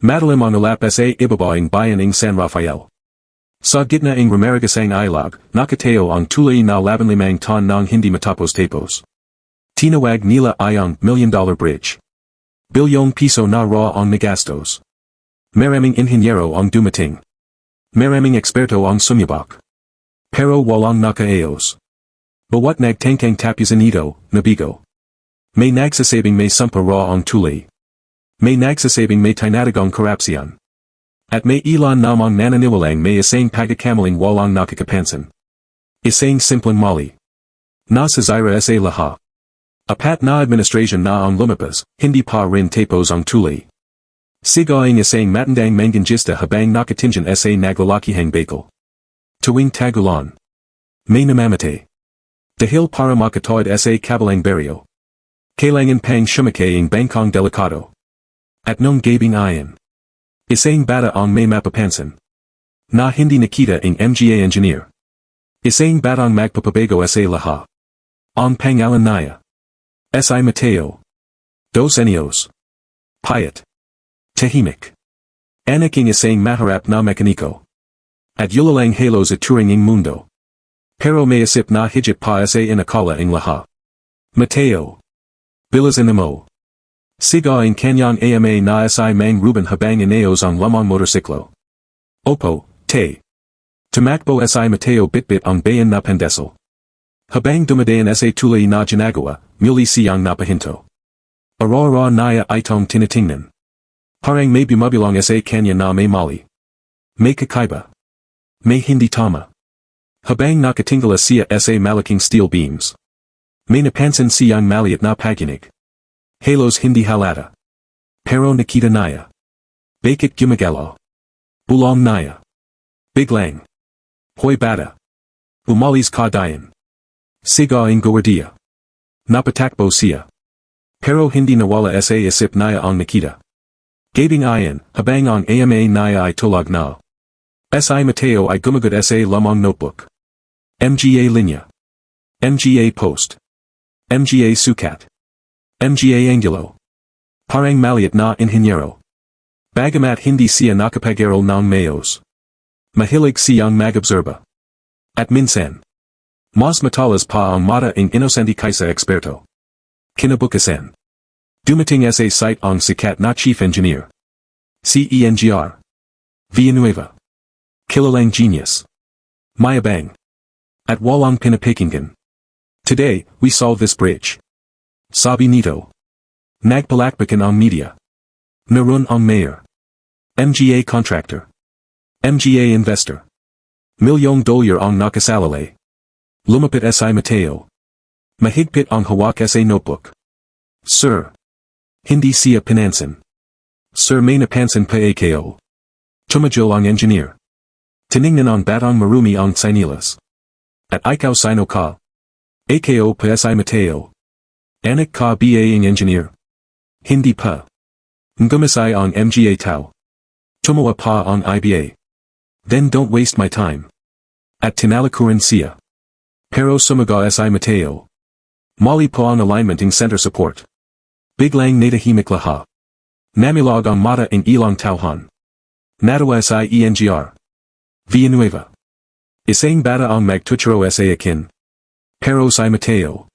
Madalim ang ulap sa ibabaing bayan ng San Rafael. Sa gitna ng Ramarigasang ilag, nakatayo ang tulay na 15 taon ng hindi matapos-tapos. Tinawag nila ay ang $1 million bridge. Bilyong piso na raw ang nagastos. Maraming inhinyero ang dumating. Maraming eksperto ang sumibak. Pero walang nakaayos. Bawat nagtangkang tapusin ito, nabigo. May nagsasabing may sumpa raw ang tulay. May nagsasabing may tinatagong korapsyon. At may ilan namang nananiwalang may isang pagkakamaling walang nakakapansin. Isang simpleng mali. Nasa zaira sa lahat. Apat na administrasyon na ang lumipas, hindi pa rin tapos ang tulay. Sigaing isang matandang manggangista habang nakatingin sa naglalakihang bakal. Tuwing tagulan. May namamatay. Dahil para makatawid sa kabilang baryo. Kailangan pang shumakay ang bangkong delikado. At nung gabing ayan. Isang bata ang may mapapansin. Na hindi nakita ang mga engineer. Isang batang magpapabago sa lahat. Ang pangalan niya. Si Mateo. 2 años. Payat. Tahimik. Anak ng isang mahirap na mekaniko. At yulalang halos at turing ng mundo. Pero may isip na higit pa sa inakala ang lahat. Mateo. Bilisan mo. Siga ang kanyang ama na si mang Ruben habang inaos ang lamang motorsiklo. Opo, te. Tumakbo si Mateo bitbit ang bayan na pandesal. Habang dumadayan sa tulay na ginagawa, muli siyang napahinto. Ara-ara niya itong tinitingnan. Parang may bumabilong sa kanya na may mali. May kakaiba. May hindi tama. Habang nakatingala siya sa malaking steel beams. May napansin siyang maliit na paginig. Halos hindi halata. Pero nakita niya. Bakit gumagalaw? Bulong niya. Biglang. Hoy bata. Umalis ka dayan. Siga ang guardia. Napatakbo siya. Pero hindi nawala sa isip niya ang nakita. Gabing ayan, habang ang ama niya ay tulog na. Si Mateo ay gumagot sa lamang notebook. Mga linya. Mga post. Mga sukat. Mga angulo. Parang maliit na inhinyero. Bagamat hindi siya nakapag-aral ng mayos. Mahilig siyang mag-obserba. At minsan. Mas matalas pa ang mata ng inosente kaysa eksperto. Kinabukasan. Dumating sa site ang sikat na chief engineer. CENGR. Villanueva. Kilalang genius. Mayabang. At walang pinapakinggan. Today, we solve this bridge. Sabi nito. Nagpalakpakan ang media. Narun ang mayor. Mga contractor. Mga investor. $1 million ang nakasalalay. Lumapit si Mateo. Mahigpit ang hawak sa notebook. Sir. Hindi siya pinansin. Sir may napansin pa ako. Tumadyo ang engineer. Tiningnan ang batang marumi ang sinilas. At ikaw sino ka? Ako pa si Mateo. Anak ka ba ang engineer? Hindi pa. Ngumisay ang mga tao. Tumawa pa ang iba. Then don't waste my time. At tinalakuran siya. Pero sumaga si Mateo. Mali po ang alignment ng center support. Biglang natahimik lahat. Namilog ang mata ng ilang tauhan. Natawa si ENGR. Villanueva. Isang bata ang magtuturo sa akin. Pero si Mateo.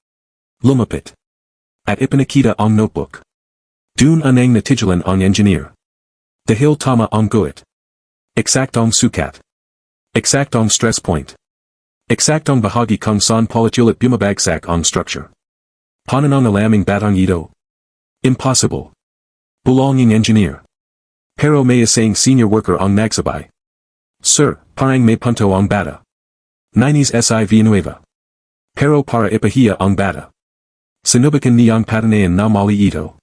Lumapit. At ipinakita ang notebook. Dun anang natigilan ang engineer. Dahil tama ang guit. Eksaktong sukat. Eksaktong stress point. Eksaktong bahagi kung saan paulit-ulit bumabagsak ang structure. Paano nalaming batang ito? Impossible. Bulonging engineer. Pero may isang senior worker ang nagsabay. Sir, parang may punto ang bata. Nines si Villanueva. Pero para ipahiya ang bata. Sinubukan niyang patanayan na mali ito.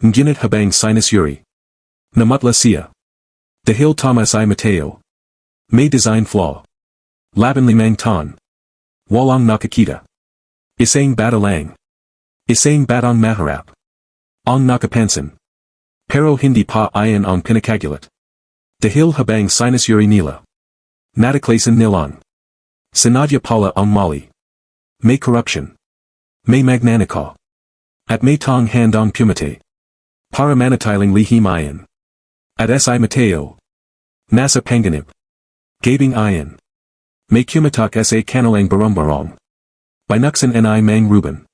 Ngunit habang sinus yuri. Namutla siya. Dahil tama si Mateo. May design flaw. 15 taon. Walang nakakita. Isang bata lang. Isang batang mahirap. Ang nakapansin. Pero hindi pa ayan ang pinakagulat. Dahil habang sinus yuri nila. Natuklasan nilang. Sinadya pala ang mali. May corruption. May magnanakaw. At may tong handang pumate. Para manatiling lihim ayan. At si Mateo. Nasa Panganib. Gabing Ian. May kumatak sa kanalang barumbarong. Binuksan ni Mang Ruben.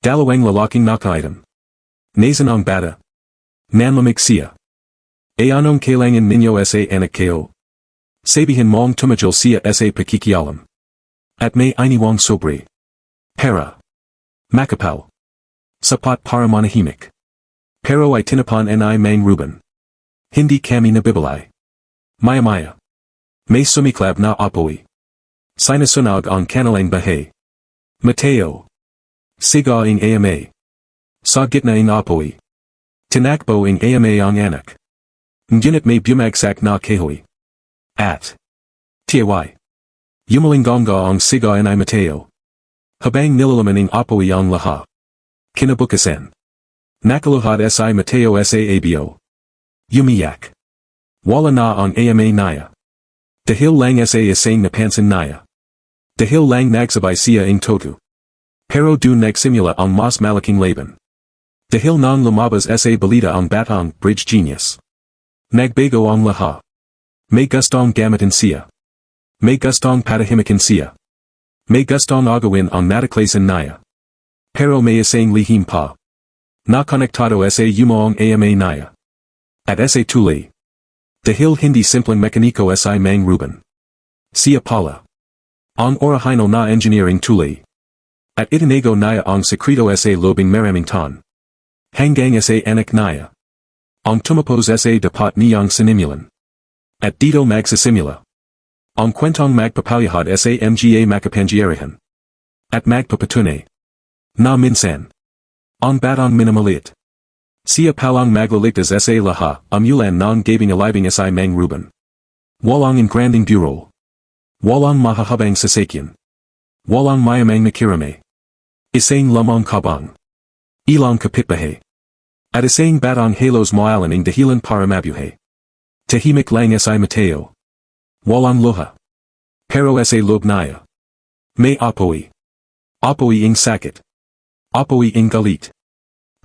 Dalawang lalaking nakaitem. Nazan ang bata. Nanlamig siya. Anong kailangan ninyo sa anak kayo. Sabihin mong tumajol siya sa pakikialam. At may iniwang sobre. Pera. Makapal. Sapat para manahimik. Pero ay tinapan ni Mang Ruben. Hindi kami nabibalay. Maya-maya. May sumiklab na apoy. Sinasunog ang kanilang bahay. Mateo. Siga ang ama. Sa gitna ng apoy. Tinakbo ang ama ang anak. Ngunit may bumagsak na kahoy. At. Tiaway. Yumalinggongga ang siga ni Mateo. Habang nilalaman ang apoy ang lahat. Kinabukasan. Nakaluhat si Mateo sa abo. Umiyak. Wala na ang ama naya. Dahil lang sa isang napansin naya. Dahil lang nagsabay siya ang toto. Pero dun nagsimula ang mas malaking laban. Dahil nang lumabas sa balita ang batang bridge genius. Nagbago ang lahat. May gustong gamitin siya. May gustong patahimikin siya. May gustong agawin ang natuklasan naya. Pero may isang lihim pa. Na konektado sa umoong ama naya. At sa tuli. Dahil hindi simpleng mekaniko si Mang Ruben. Siya pala. Ang orahino na engineering tuli. At itinago naya ang sekreto sa lobing maraming taon. Hanggang sa anak naya. Ang tumapos sa dapat niyang sinimulan. At dito magsisimula. Ang kwentong magpapalahad sa mga makapangyarihan. At magpapatunay. Na minsan. Ang batang minamalit. Siya palang maglaligtas sa lahat, amulan ng gabing alibing si Mang Ruben. Walang engranding bureau. Walang mahahabang sasakyan. Walang mayamang nakirame. Isang lamang kabang. Ilang kapitbahay. At isang batang halos moalan ng dahilan para mabuhay. Tahimik lang si Mateo. Walang loha. Pero sa loob naya. May apoy. Apoy ang sakit. Apoy ang galit.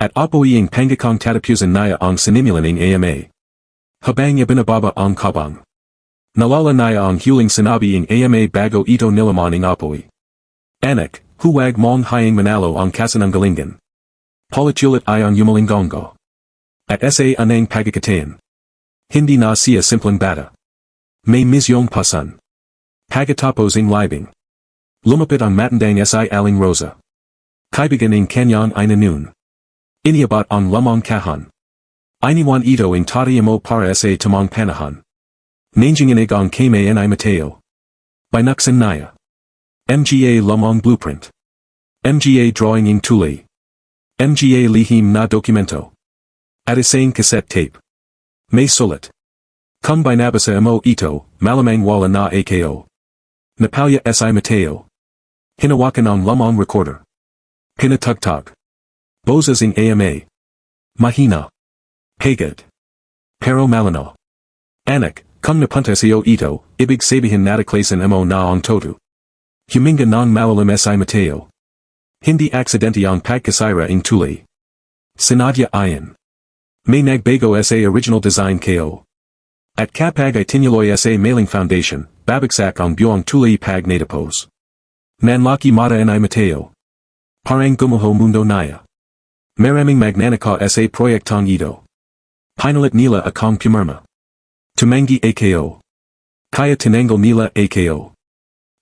At apoy ang pangakang tatapusan naya ang sinimulan ng ama. Habang ibinababa ang kabang. Nalala naya ang huling sinabi ang ama bago ito nilaman ang apoy. Anak, huwag mong hayang manalo ang kasananggalingan. Palachulit ay ang yumalinggonggo. At sa anang pagkakatayan. Hindi na siya simpleng bata. May misyong pasan. Pagkatapos ang libing. Lumapit ang matandang si Aling Rosa. Kaibigan ang kanyang inanun. Iniabat ang lamang kahan. Iniwan ito ang tati mo para sa tamang panahan. Nanginginig ang kame ni Mateo. Binuksan naya. Mga lamang blueprint. Mga drawing ng tuli. Mga lihim na dokumento. At isang cassette tape. May sulat. Kung binabasa mo ito, malamang wala na ako. Napalya si Mateo. Hinawakan ang lamang recorder. Pinatugtog. Boses ang ama. Mahina. Pagod. Pero malino. Anak, kung napunta siyo ito, ibig sabihin natuklasan mo na ang toto. Huminga ng malalim si Mateo. Hindi aksidente ang pagkasira ang tuli. Sinadya iyan. May nagbago sa original design ko. At kapag ay tinuloy sa mailing foundation, babagsak ang buong tuli pag natapos. Nanlaki mata ni Mateo. Parang gumuho mundo naya. Maraming magnanaka sa proyektong ito. Pinalit nila akong pumirma. Tumangi ako. Kaya tinanggal nila ako.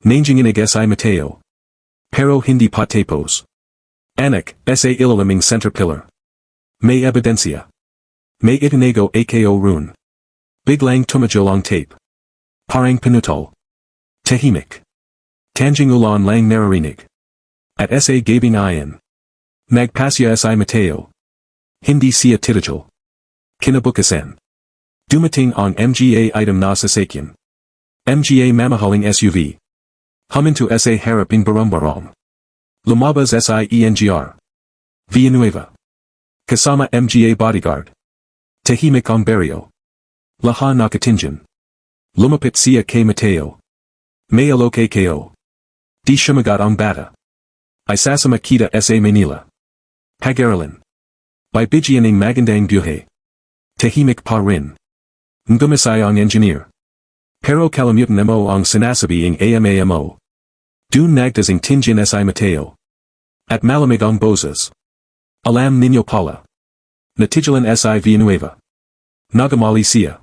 Nanginginig si Mateo. Pero hindi pa tapos. Anak, sa ilaliming center pillar. May ebidensya. May itinago ako rune. Biglang tumajol ang tape. Parang pinutol. Tahimik. Tanging ulan lang naririnig. At sa gabing iyan. Nagpasya si Mateo. Hindi siya titijol. Kinabukasan. Dumating ang mga item na sasakyan. Mga mamahaling SUV. Huminto sa harap ng barumbarong. Lumabas si ENGR. Villanueva. Kasama mga bodyguard. Tahimik ang baryo. Lahat nakatingin. Lumapit siya kay Mateo. May alok ko. Di sumagot ang bata. Ay sasama kita sa Manila. Pag-aralan. Bibigyan ng magandang buhay. Tahimik pa rin. Ngumisay ang engineer. Pero kalimutan mo ang sinasabi ang AMAMO. Dun nagdasing tingin si Mateo. At malamig ang boses. Alam ninyo pala. Natijalan si Villanueva. Nagamali siya.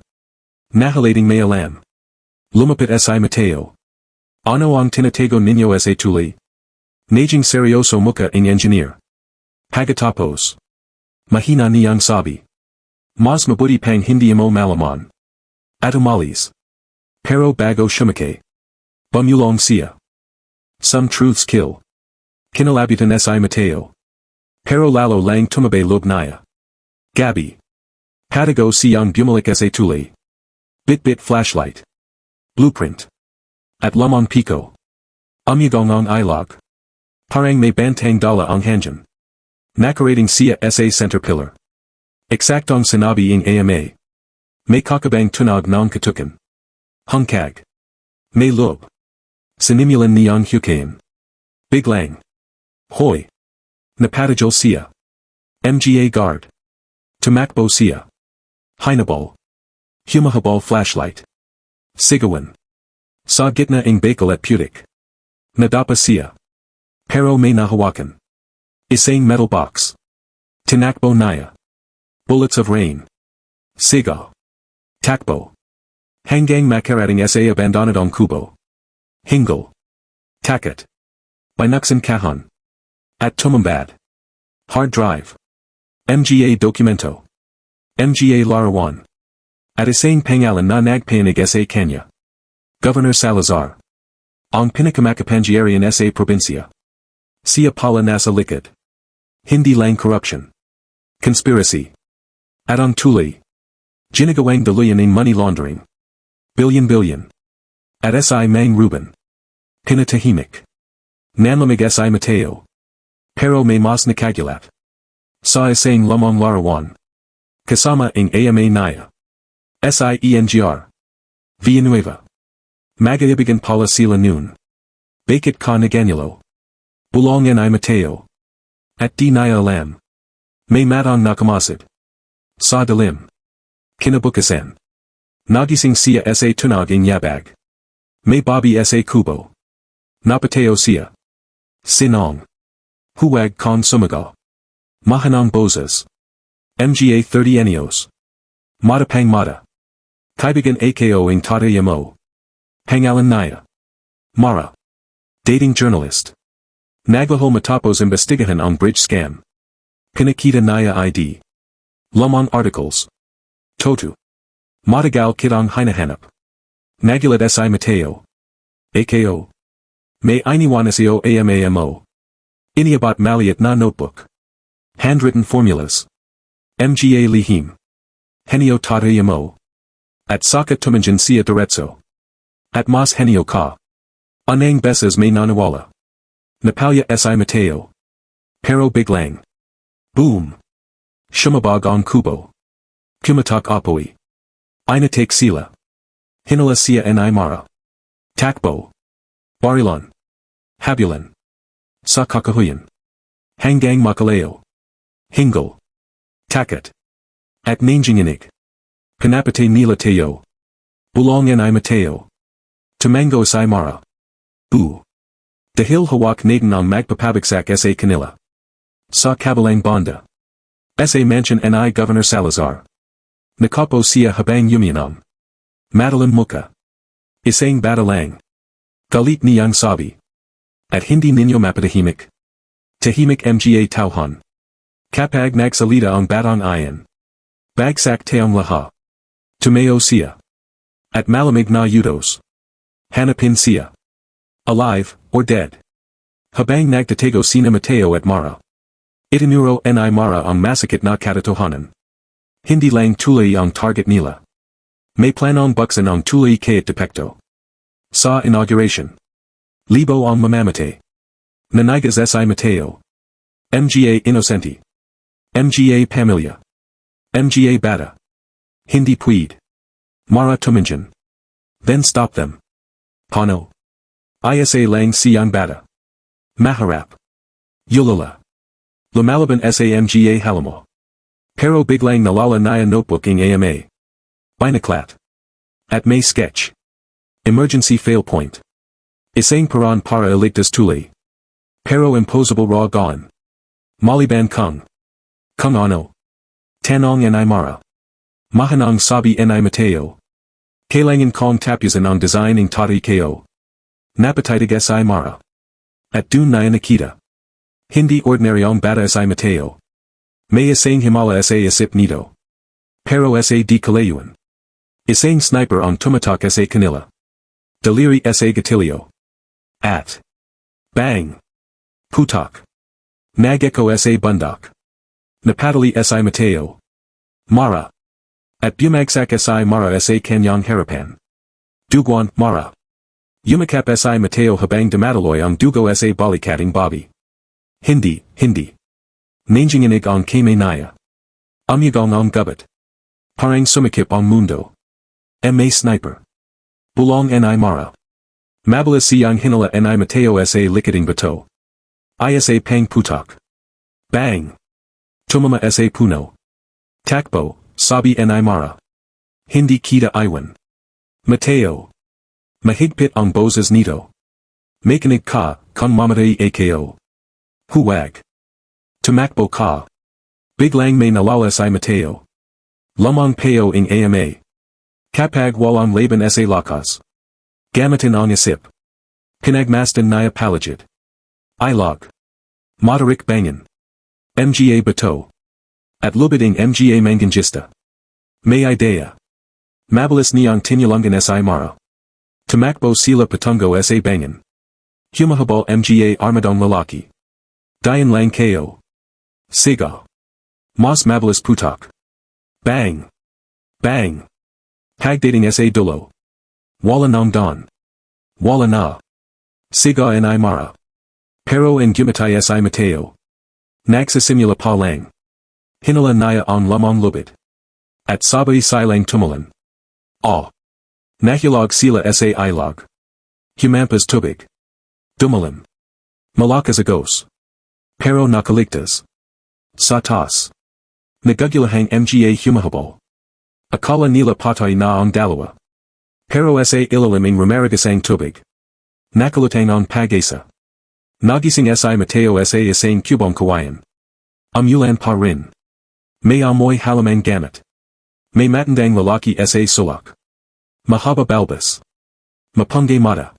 Nahalating may alam. Lumapit si Mateo. Ano ang tinatago ninyo sa tuli? Naging seryoso muka ang engineer. Pagkatapos. Mahina niyang sabi. Mas mabuti pang hindi mo malaman. At umalis. Pero bago shumake. Bumulong siya. Some truths kill. Kinalabutan si Mateo. Pero lalo lang tumabe loob niya. Gabi. Patago siyang bumalik sa tuli. Bit-bit flashlight. Blueprint. At lamang pico. Umyagong ang ilog. Parang may bantang dala ang hangyan. Nakarating siya sa center pillar. Eksaktong sinabi ang AMA. May kakabang tunog ng katukan. Hangkag. May loob. Sinimulan niyang hukayin. Biglang. Hoy. Napatajol siya. MGA guard. Tumakbo siya. Hinabol. Humahabol flashlight. Sigawan. Sa gitna ang bakal at putik. Nadapa siya. Pero may nahawakan. Isang metal box. Tinakbo niya. Bullets of rain. Sigaw. Takbo. Hanggang makarating sa abandonadong kubo. Hingal. Takat. Binuksan kahon. At tumambad. Hard drive. MGA documento. MGA larawan. At isang pangalan na nagpanig sa kanya. Governor Salazar. Ang pinakamakapangyarihan sa probinsya. Siya pala nasa likod. Hindi lang corruption. Conspiracy. At ang tuli. Ginagawang daluyan ng money laundering. Billion. At si Mang Ruben. Pinatahimik. Nanlamig si Mateo. Pero may mas nakagulat. Sa isang lamang larawan. Kasama ang AMA niya. SIENGR. Villanueva. Magaibigan pala sila noon. Bakit ka naganyalo? Bulongan ay Mateo. At di niya alam. May matang nakamasid. Sa dilim. Kinabukasan. Nagising siya sa tunog ang yabag. May Bobby sa kubo. Napateo siya. Sinong. Huwag kong sumagal. Mahanang boses. MGA 30 anyos. Matapang mata. Kaibigan ako ang tatayamo. Pangalan niya. Mara. Dating journalist. Naglahol matapos imbestigahan ang bridge scam. Pinakita niya ID. Lamang articles. Totu. Matagal kitang hinahanap. Nagulat si Mateo. AKO. May iniwanasio AMAMO. Iniabat maliat na notebook. Handwritten formulas. MGA lihim. Henio tatayamo. At saka tumanjan siya diretso. At mas henio ka. Anang beses may nanawala. Napalya si Mateo. Pero biglang. Boom. Shumabag ang kubo. Kumatak apoy. Inatak sila. Hinala siya en Mara. Takbo. Barilon. Habulan. Sa kakahuyan. Hanggang makaleo. Hingal. Takat. At nanginginig. Pinapate nila tayo. Bulongan ay Mateo. Tumango si Mara. Boo. Dahil hawak natin ang magpapabagsak sa kanila. Sa kabilang banda. Sa mansion ni Governor Salazar. Nakapo siya habang yuminom. Madalang muka. Isang batalang. Galit niyang sabi. At hindi ninyo mapatahimik. Tahimik mga tauhan. Kapag nagsalita ang batang iyan. Bagsak tayong laha. Tumayo siya. At malamig na yudos. Hanapin siya. Alive, or dead. Habang nagtatago sina Mateo at Mara. Itinuro ni Mara ang masakit na katotohanan. Hindi lang tuli ang target nila. May planong buksan ang tuli kay depekto. Sa inauguration. Libo ang mamamatay. Nanigas si Mateo. MGA Innocenti. MGA Pamilya. MGA Bata. Hindi Puid. Mara Tumanjan. Then stop them. Pano. Isa lang siyang Bata. Mahirap. Yulala. Lumalaban sa mga halamo. Pero biglang nalala niya notebook ng AMA. Binaclat. At May sketch. Emergency fail point. Isang paran para iligtas tuli. Pero imposable raw gone. Maliban kung. Kung ano. Tanong and Imara. Mahanang sabi and Mateo. Kailangan kong tapusin ang design ng tari ko. Napatitig si Mara. At dun na nakita. Hindi ordinaryong bata si Mateo. May isang himala sa isip nito. Pero sa di kalayuan. Isang sniper ang tumatak sa kanila. Deliri sa gatilyo. At. Bang. Putak. Nageko sa bundok. Napatali si Mateo. Mara. At bumagsak si Mara sa kanyang harapan. Duguan, Mara. Yumakap si Mateo habang dumadaloy ang dugo sa balikating Bobby. Hindi. Nanginginig ang kame naya. Amyagong ang gubat. Parang sumakip ang mundo. May sniper. Bulong ni Mara. Mabilis siyang hinala ni Mateo sa likating bato. Isa pang putak. Bang! Tumama sa puno. Takbo, sabi ni Mara. Hindi kita iwan. Mateo. Mahigpit ang boses nito. Makinig ka, kung mamatay ako. Huwag. Tumakbo ka. Biglang may nalala si Mateo. Lamang payo ing ama. Kapag walang laban sa lakas. Gamitin ang isip. Pinagmasdan niya palagid. Ilog. Moderik bangan. Mga bato. At lubiding mga manganjista. May idea. Mabilis niyang tinulungan si Mara. Tumakbo sila patungo sa bangan. Humahabol mga armadong lalaki. Dayan lang ko. Siga. Mas mabilis putak. Bang! Bang! Pagdating sa dulo. Wala nang don. Wala na. Siga ni Mara. Pero en gumatay si Mateo. Nagsasimula pa lang. Hinala niya ang lamang lubid. At sabay silang tumulan. Nahilog sila sa ilog. Humampas tubig. Dumalim. Malakas agos. Pero nakaligtas. Sa taas. Nagugulahang mga humahabol. Akala nila patay na ang dalawa. Pero sa ilalim ng rumaragasang tubig. Nakalutang ang pag-asa. Nagising si Mateo sa isang kubong kawayan. Umulan pa rin. May amoy halamang gamit. May matandang lalaki sa sulak. Mahaba balbas. Mapunggay mata.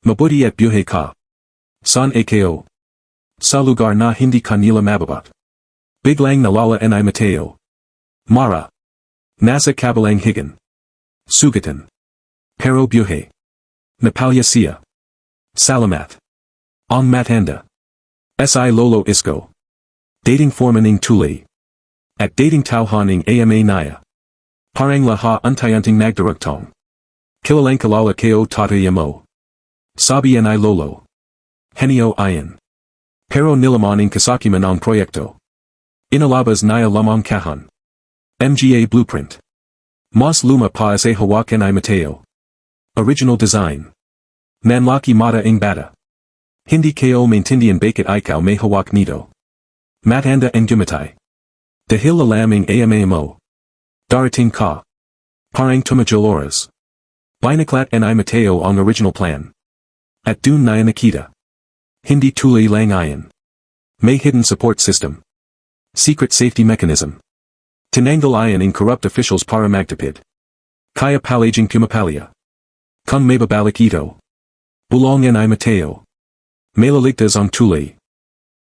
Mabuti at buhay ka. San ako. Sa lugar na hindi kanila mababat. Biglang nalala ni Mateo. Mara. Nasa kabilang higan. Sugatan. Pero buhay. Napalya siya. Salamat. Ang matanda. Si lolo isko. Dating formaning tuli. At dating tauhaning ama naya. Parang laha untayanting nagdarugtong. Kilalang kalala ko tatayamo. Sabi ni lolo. Henio ayan. Pero nilamaning kasakiman ang proyekto. Inalabas naya lamang kahan. Mga blueprint. Mas luma pa sa hawak ni Mateo. Original design. Nanlaki mata ing bata. Hindi ko maintindihan bakit ikaw may hawak nito. Matanda ang gumatay. Dahil alaming ama mo. Darating ka. Parang tumajol oras. Binaclat ni Mateo ang original plan. At dun na nakita. Hindi tuli lang ayan. May hidden support system. Secret safety mechanism. Tinanggal ayan in corrupt officials para magtipid. Kaya palaging kumapalya. Kung may babalik ito. Bulong ni Mateo. Malaligtas ang tuli.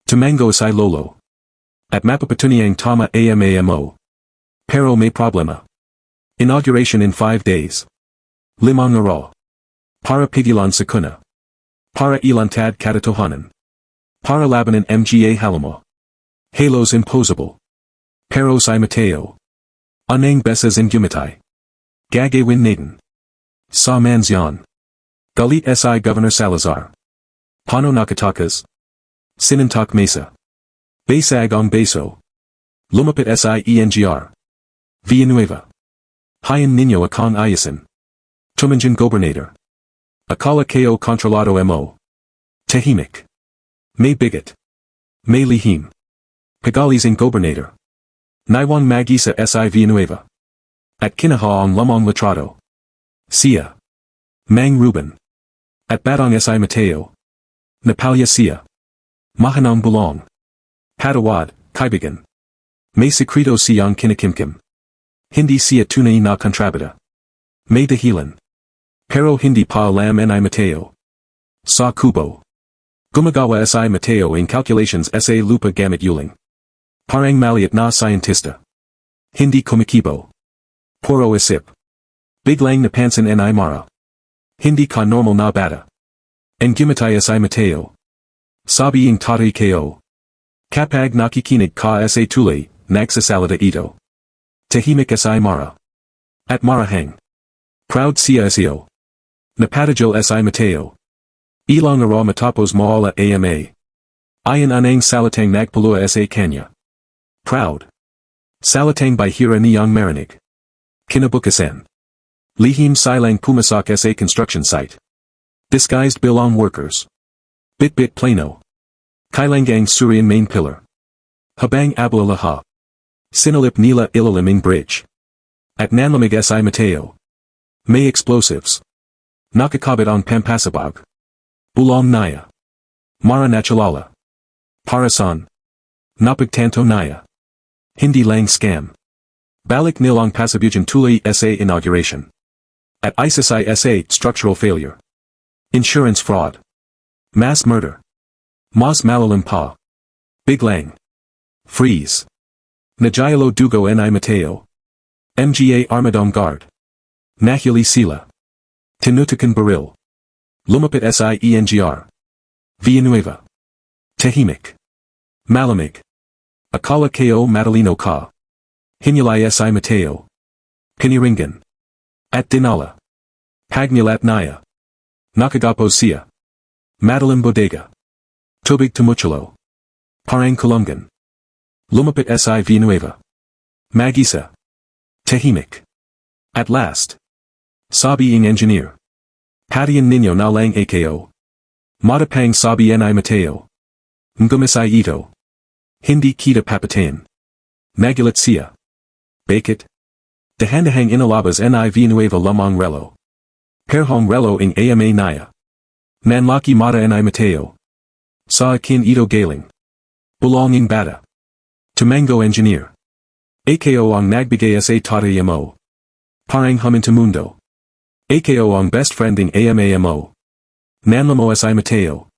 Tumango si lolo. At mapapatunyang tama amamo. Pero may problema. Inauguration in 5 days. Limang araw. Para pigilan sa kuna. Para ilantad katotohanan. Para labanan mga halamo. Halos impossible. Pero si Mateo. Anang besas in gumatay. Gagawin natin. Sa mansyon. Galit si Governor Salazar. Pano nakatakas. Sinantak mesa. Basag ang beso. Lumapit siengr. Villanueva. Hayan ninyo akong ayusin. Tumanjan gobernador. Akala ko kontrolado mo. Tahimik. May bigot. May lihim. Pagalis ang gobernador. Naiwang magisa si Villanueva. At Kinaha ang Lamang Letrado. Sia. Mang Ruben. At Batang Si Mateo. Napalya Sia. Mahanang Bulong. Patawad, Kaibigan. May Secreto Siyang Kinakimkim. Hindi Sia Tunay na Contrabida. May Dahilan. Pero Hindi Pa Alam Ni Mateo. Sa Kubo. Gumagawa Si Mateo in calculations sa lupa gamit uling. Parang maliit na scientista. Hindi kumikibo. Puro isip. Biglang napansin Ni Mara. Hindi ka normal na bata. En gimatay Si Mateo. Sabi ang tatay ko. Kapag nakikinig ka sa tulay, nagsasalita ito. Tahimik Si Mara. At marahang. Proud siya SEO. Napatagal Si Mateo. Ilang ara matapos maala ama. Ayan anang salatang nagpalua sa kanya. Proud. Salatang bahira niyang marinig. Kinabukasan. Lihim silang pumasak sa construction site. Disguised bilang workers. Bit-bit plano. Kailangang surian main pillar. Habang abalalaha. Sinalip nila ilaliming bridge. At nanlamig Si Mateo. May explosives. Nakakabit ang pampasabog. Bulong naya. Mara nachalala. Parasan. Napagtanto naya. Hindi lang scam. Balik nilang pasabujan tulay sa inauguration. At isasay sa structural failure. Insurance fraud. Mass murder. Mas malalim pa. Biglang. Freeze. Najayalo dugo Ni Mateo. Mga Armadong Guard. Nahuli sila. Tinutakan baril. Lumapit Siengr. Villanueva. Tahimik. Malamig. Akala ko matalino ka. Hinulay Si Mateo. Piniringan. At dinala. Pagnilat naya. Nakagapos siya. Madalim bodega. Tubig tumuchalo. Parang kulungan. Lumapit Si Villanueva. Magisa. Tahimik. At last. Sabi ang engineer. Patian ninyo na lang ako. Matapang sabi Ni Mateo. Ngumisay ito. Hindi kita papatayin. Nagulat siya. Bakit? Dahan-dahang inalabas Ni Villanueva lamang relo. Perhong relo ang ama naya. Nanlaki mata Ni Mateo. Sa akin ito galing. Bulong ang bata. Tumango engineer. Ako ang nagbigay sa tatay mo. Parang humintamundo. Ako ang best friend ng ama mo. Nanlamo Si Mateo.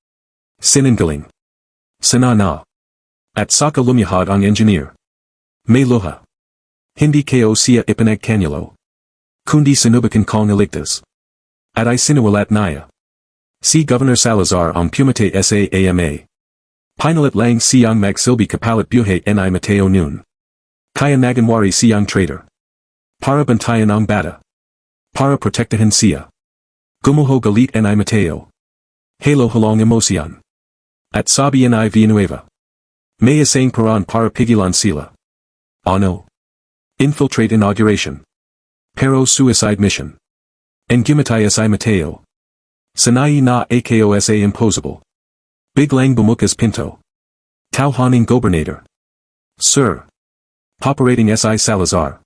Sinangaling. Sanana. At saka lumihad ang engineer. May luha. Hindi ko siya ipanagkanyalo. Kundi sinubukan kong iligtas. At I sinawalat naya. Si Governor Salazar ang pumatay sa ama. Pinalit lang siyang magsilbi kapalit buhay Ni Mateo noon. Kaya naganwari siyang traitor. Para bantayan ang bata. Para protektahan siya. Gumuho galit Ni Mateo. Halo halong emosyon. At sabi Ni Villanueva. May isang paraan para pigilan sila. Ano? Infiltrate inauguration. Pero suicide mission. En gimatay Si Mateo. Sanayi na ako sa impossible. Biglang bumukas pinto. Tauhaning gobernador. Sir. Operating Si Salazar.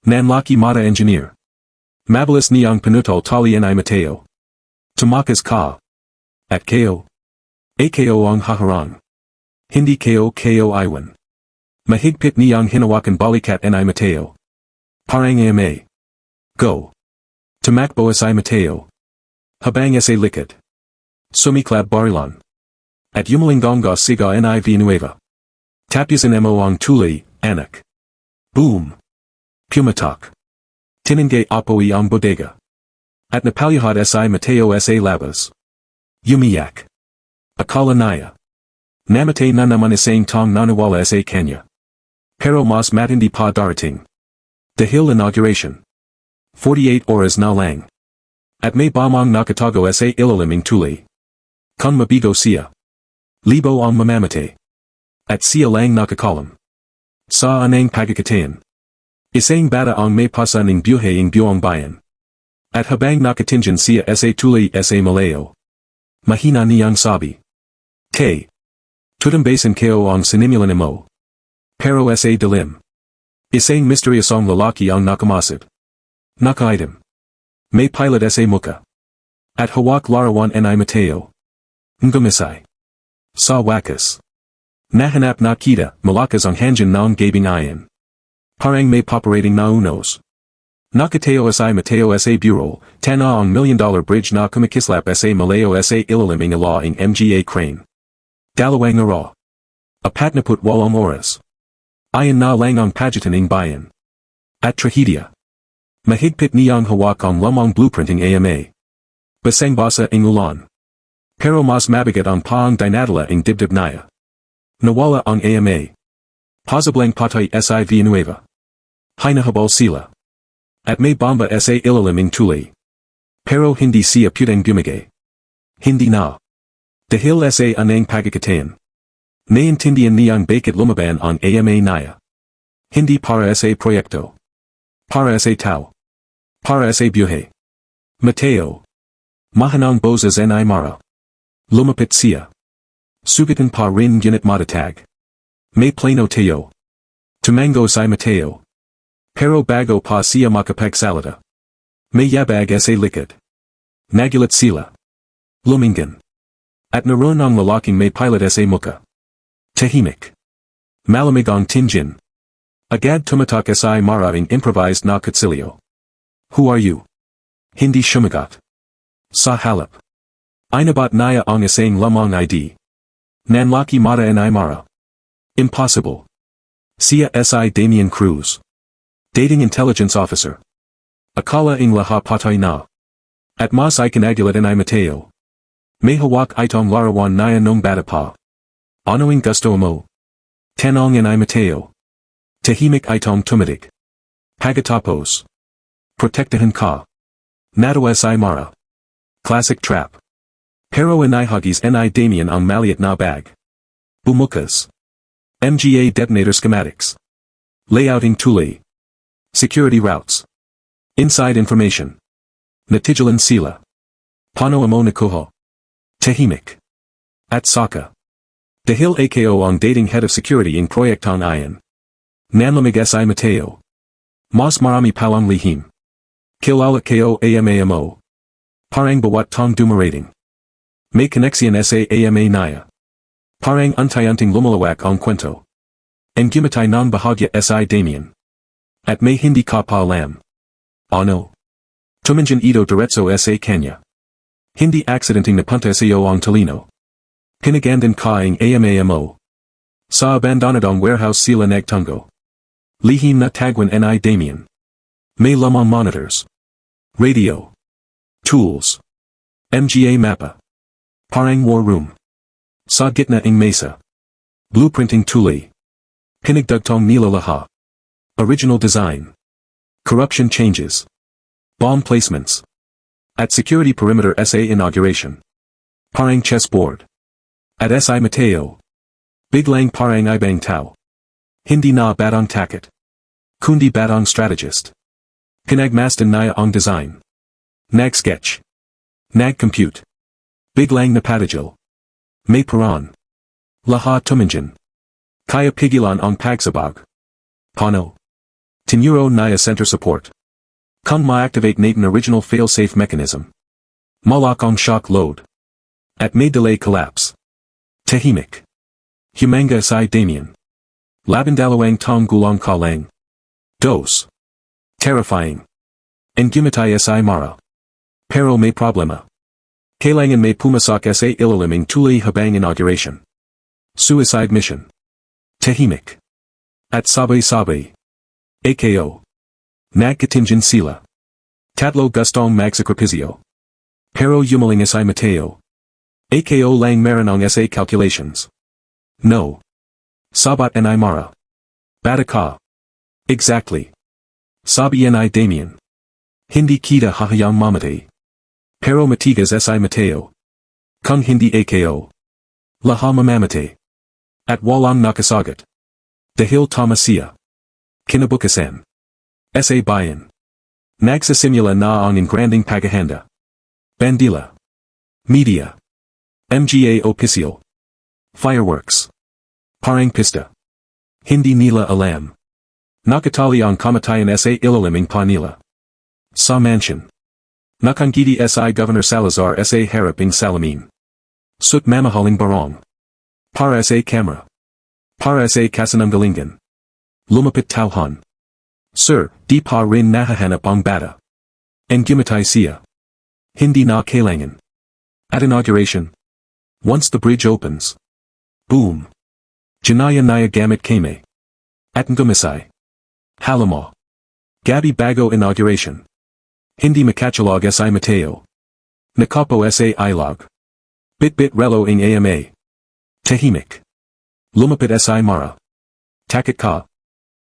Nanlaki mata engineer. Mabilis niyang pinutol tali Ni Mateo. Tumakas ka. At ko. Ako ang haharang. Hindi ko iwan. Mahigpit niyang hinawakan balikat Ni Mateo. Parang ama. Go. Tumakbo Si Mateo. Habang sa likod. Sumiklab barilan. At yumalinggongga siga Ni Villanueva. Tapyasan mo ang tulay, anak. Boom. Pumatak. Tinangay apoy ang bodega. At napalyahad Si Mateo sa labas. Umiyak. Akala naya. Namatay na naman isang tong nanawala sa kanya. Pero mas matindi pa darating. Dahil inauguration. 48 oras na lang. At may bamang nakatago sa ilaliming tulay. Kung mabigo siya. Libo ang mamamatay. At siya lang nakakalam. Sa anang pagkakatayan. Isang bata ang may pasa ng buhay ng buong bayan. At habang nakatingin siya sa tulay sa malayo. Mahina niyang sabi. Tutambasan ko ang sinimulan mo. Pero sa dilim. Isang misteryosong lalaki ang nakamasid. Nakaitem. May pilot sa muka. At hawak larawan ni Mateo. Ngumisay. Sa wakas. Nahanap nakita, malakas ang hanggang ng gabing ayan. Parang may poperating na unos. Nakateo sa Mateo sa bureau, tana ang $1 million bridge na kumikislap sa Malayo sa ilaliming alaing mga crane. Dalawang araw. Apat na putwalong oras. Ayan na lang ang pagitaning bayan. At trahedya. Mahigpit niyang hawak ang lamang blueprinting ama. Basang basa ang ulan. Pero mas mabigat ang paang dinadala ang dibdib naya. Nawala ang ama. Posibleng patay sa Villanueva. Hinahabol sila. At may bomba sa ilaliming tulay. Pero hindi siya putang bumigay. Hindi na. Dahil sa anang pagkakatayan. Naiintindihan niyang bakit lumaban ang ama naya. Hindi para sa proyekto. Para sa tao. Para sa buhay. Mateo. Mahanang boses ni Mara. Lumapit siya. Sugatan pa rin ginit matatag. May plano tayo. Tumango si Mateo. Pero bago pa siya makapagsalita. May yabag sa likod. Nagulat sila. Lumingan. At naroon ang lalaking may pilot sa muka. Tahimik. Malamig ang tingin. Agad tumatak si maraming improvised na kutsilyo. Who are you? Hindi sumagot. Sa halip. Inabat naya ang isang lamang ID. Nanlaki mata ni Mara. Impossible. Siya si Damian Cruz. Dating intelligence officer. Akala ang lahat patay na. At mas ikinagulat ni Mateo. May hawak itong larawan naya nung bata pa. Ano'ing gusto mo? Tanong ni Mateo. Tahimik itong tumatig. Pagkatapos. Protektahan ka. Natawa si Mara. Classic trap. Pero inihagis ni Damian ang maliit na bag. Bumukas. Mga detonator schematics. Layouting tulay. Security routes. Inside information. Natijalan sila. Paano mo nakuha? Tahimik. At saka. Dahil ako ang dating head of security ng proyektong ayan. Nanlamig si Mateo. Mas marami palang lihim. Kilala ko ama. Parang bawat tong dumarating. May koneksyon sa ama naya. Parang unti-unting lumalawak ang kwento. Ang gumatay ng bahagya si Damian. At may hindi ka pa alam. Ano? Tumanjan ito diretso sa kanya. Hindi aksidenteng napunta sa iyo ang talino. Pinagandan ka ang ama mo. Sa abandonadong warehouse sila nagtungo. Lihim na tagwan ni Damian. May lamang monitors. Radio. Tools. Mga mapa. Parang war room. Sa gitna ng mesa. Blueprinting tulay. Pinagdugtong nila lahat. Original design. Corruption changes. Bomb placements. At security perimeter sa inauguration. Parang chessboard. At si Mateo. Biglang parang ibang tao. Hindi na batang takot. Kundi batang strategist. Pinagmasdan niya ang design. Nag-sketch. Nag-compute. Biglang napatigil. May paran. Lahat tumanjan. Kaya pigilan ang pagsabog. Paano? Tinuro niya center support. Kung ma-activate natin original fail-safe mechanism. Malak ang shock load. At may delay collapse. Tahimik. Humanga si Damian. Labandalawang tong gulang kalang. Dos. Terrifying. And gumatay si Mara. Pero may problema. Kailangan may pumasak sa ilaliming tulay habang inauguration. Suicide mission. Tahimik. At sabay-sabay. AKO. Nagkatinjan sila. Tatlo gustong magsakripisyo. Pero yumaling si Mateo. AKO lang meron sa calculations. No. Sabat ni Mara. Bata ka. Exactly. Sabi ni Damian. Hindi kita hahayang mamatay. Pero matigas si Mateo. Kung hindi AKO. Laha mamamatay. At walang nakasagot. Dahil tama siya. Kinabukasan. Sa bayan. Nagsasimula na ang ingranding paghahanda. Bandila. Media. Mga opisyal. Fireworks. Parang pista. Hindi nila alam. Nakatali ang kamatayan sa ilaliming panila. Sa mansion. Nakangiti si Governor Salazar sa haraping salamin. Sut mamahaling barong. Para sa camera. Para sa kasananggalingan. Lumapit tauhan. Sir, di pa rin nahahanap ang bata. And gumatay siya. Hindi na kailangan. At inauguration. Once the bridge opens. Boom. Janaya naya gamit kame. At ngumisay. Halamo. Gabi bago inauguration. Hindi makachalog si Mateo. Nakapo sa ilog. Bit relo ing ama. Tahimik. Lumapit si Mara. Takit ka.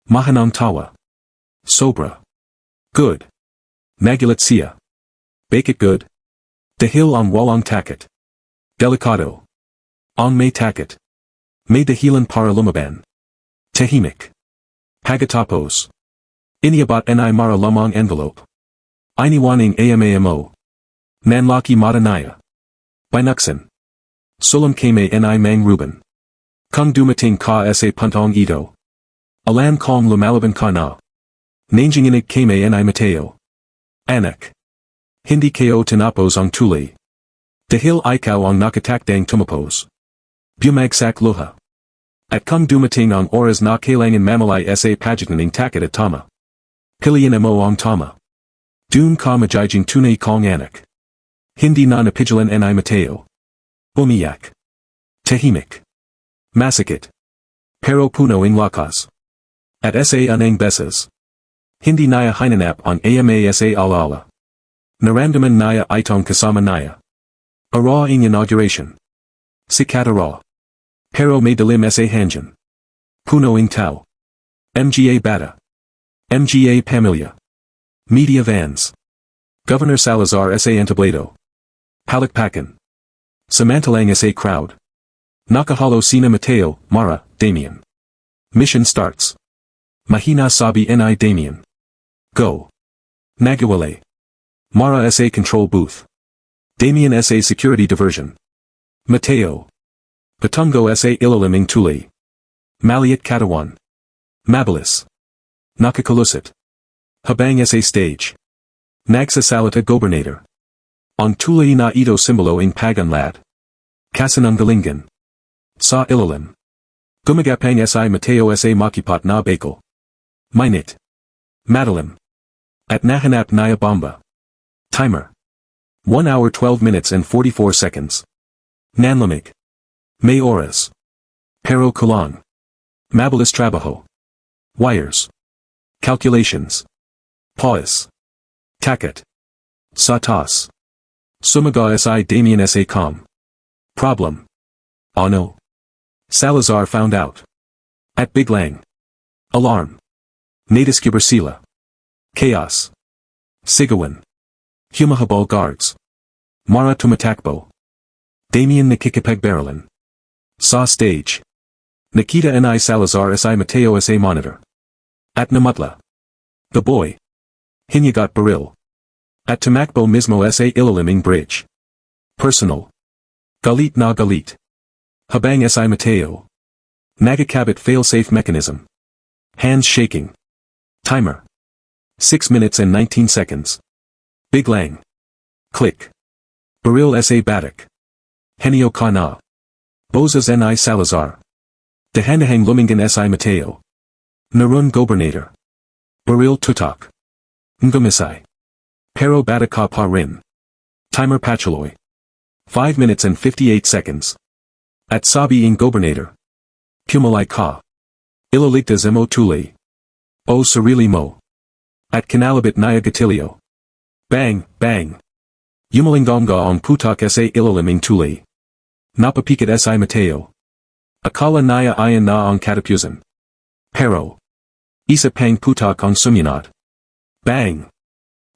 Mahanang tawa. Sobra. Good. Nagulat siya. Bakit good? Dahil ang walang takit. Delikado. Ang may takit. May dahilan para lumaban. Tahimik. Pagkatapos. Iniabot ni Mara lamang envelope. Iniwaning amamo. Nanlaki matanaya. Binuksan. Sulam kame ni mang Ruben. Kung dumating ka sa puntong ito. Alam kong lumalaban ka na. Nanginginig kame ni Mateo. Anak. Hindi kayo tinapos ang tuli. Dahil ikaw ang nakatakdang tumapos. Bumagsak luha. At kung dumating ang oras na kailangan mamalay sa pagitaning takit at tama. Piliin mo ang tama. Dun ka majijing tunay kong anak. Hindi na napigilan ni Mateo. Umiyak. Tahimik. Masakit. Pero puno ing lakas. At sa anang beses. Hindi naya hinanap ang ama sa alaala. Naramdaman naya itong kasama naya. Ara ing inauguration. Sikat ara. Pero may dalim sa hangyan. Puno ing tao. Mga bata. Mga pamilya. Media vans. Governor Salazar sa entablado. Palakpakan. Samantalang sa crowd. Nakahalo sina Mateo, Mara, Damian. Mission starts. Mahina sabi ni Damian. Go. Nagawale. Mara sa control booth. Damian sa security diversion. Mateo. Patungo sa ilaliming tuli. Maliat katawan. Mabilis. Nakakalulat. Habang sa stage. Nagsasalita gobernador. Ang tuli na ito simbolo ing paganlad. Kasananggalingan. Sa ilalim. Gumagapang si Mateo sa makipot na bakal. Ngunit. Madalim. At nahanap naya bomba. Timer. 1 hour 12 minutes and 44 seconds. Nanlamig. May oras. Pero kulang. Mabilis trabajo. Wires. Calculations. Pause. Takot. Sa taas. Sumaga si Damian sa com. Problem. Oh no. Salazar found out. At biglang. Alarm. Nadiskibur sila. Chaos. Sigawan. Humahabol guards. Mara tumatakbo. Damian nakikipagbaralin. Sa stage. Nakita ni Salazar si Mateo sa monitor. At namutla. The boy. Hinyagot baril. At tumakbo mismo sa ilaliming bridge. Personal. Galit na galit. Habang si Mateo. Nagakabit fail-safe mechanism. Hands shaking. Timer. 6 minutes and 19 seconds. Biglang. Click. Baril sa batak. Henio ka na. Bozas ni Salazar. Dahanahang lumingan si Mateo. Narun gobernador. Baril tutok. Ngumisay. Pero bata ka pa rin. Timer pachaloy. 5 minutes and 58 seconds. At sabi ing gobernador. Pumalay ka. Ilaligtas mo tuli. O sarili mo. At kinalabit naya gatilio. Bang, bang. Yumalinggonga ang putak sa ilaliming tuli. Napapikat si Mateo. Akala naya ayan na ang katapusan. Pero. Isa pang putak ang sumunod. Bang.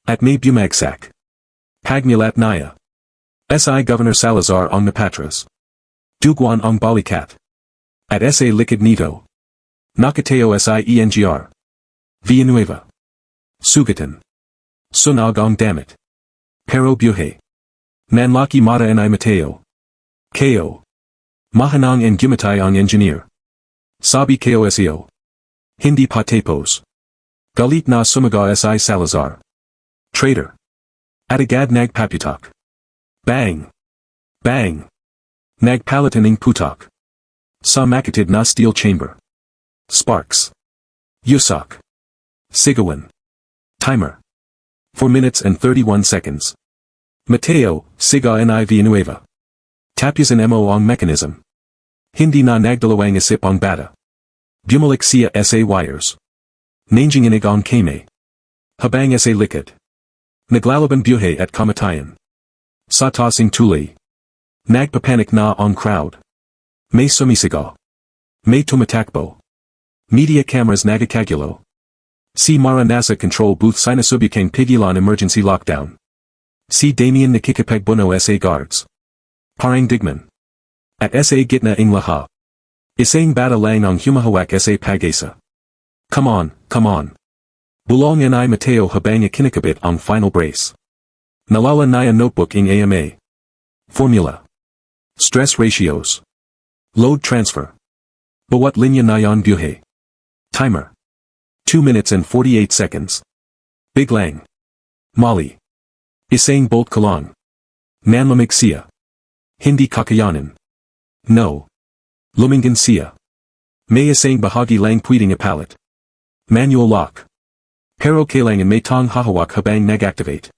At may bumagsak. Pagmulat naya. Si Governor Salazar ang napatras. Duguan ang balikat. At sa likid nito. Nakateo si engr. Villanueva. Sugatan. Sunog ang damit. Pero buhay. Nanlaki mata ni Mateo. Ko. Mahanang and gumatay ang engineer. Sabi ko seo. Hindi pa tapos. Galit na sumaga si Salazar. Traitor. Atagad nagpaputok. Bang! Bang! Nagpalataning putok. Sa makatid na steel chamber. Sparks. Yusok. Sigawan. Timer. 4 minutes and 31 seconds. Mateo, Siga ni Villanueva. Tapusin mo ang mechanism. Hindi na nagdalawang isip ang bata. Bumalik siya sa wires. Nanginginig ang kame. Habang sa likod. Naglalaban buhay at kamatayan. Sa tossing tuli. Nagpapanik na ang crowd. May sumisigaw. May tumatakbo. Media cameras nagkakagulo. Si Mara nasa control booth sinasubukang pigilan emergency lockdown. Si Damien nakikipagbuno sa guards. Parang digman. At sa gitna ng lahat. Isang bata lang ang humahawak sa pag-asa. Come on, come on. Bulong ni Mateo habang kinikabit ang final brace. Nalala niya notebook ng AMA. Formula. Stress ratios. Load transfer. Bawat linya na yon buhay. Timer. 2 minutes and 48 seconds. Biglang. Molly. Isang bolt kalong. Nanlamig siya. Hindi kakayanin. No. Lumingan siya. May isang bahagi lang pwedeng ipalit. Manual lock. Pero kailangan may tong hahawak habang nag-activate.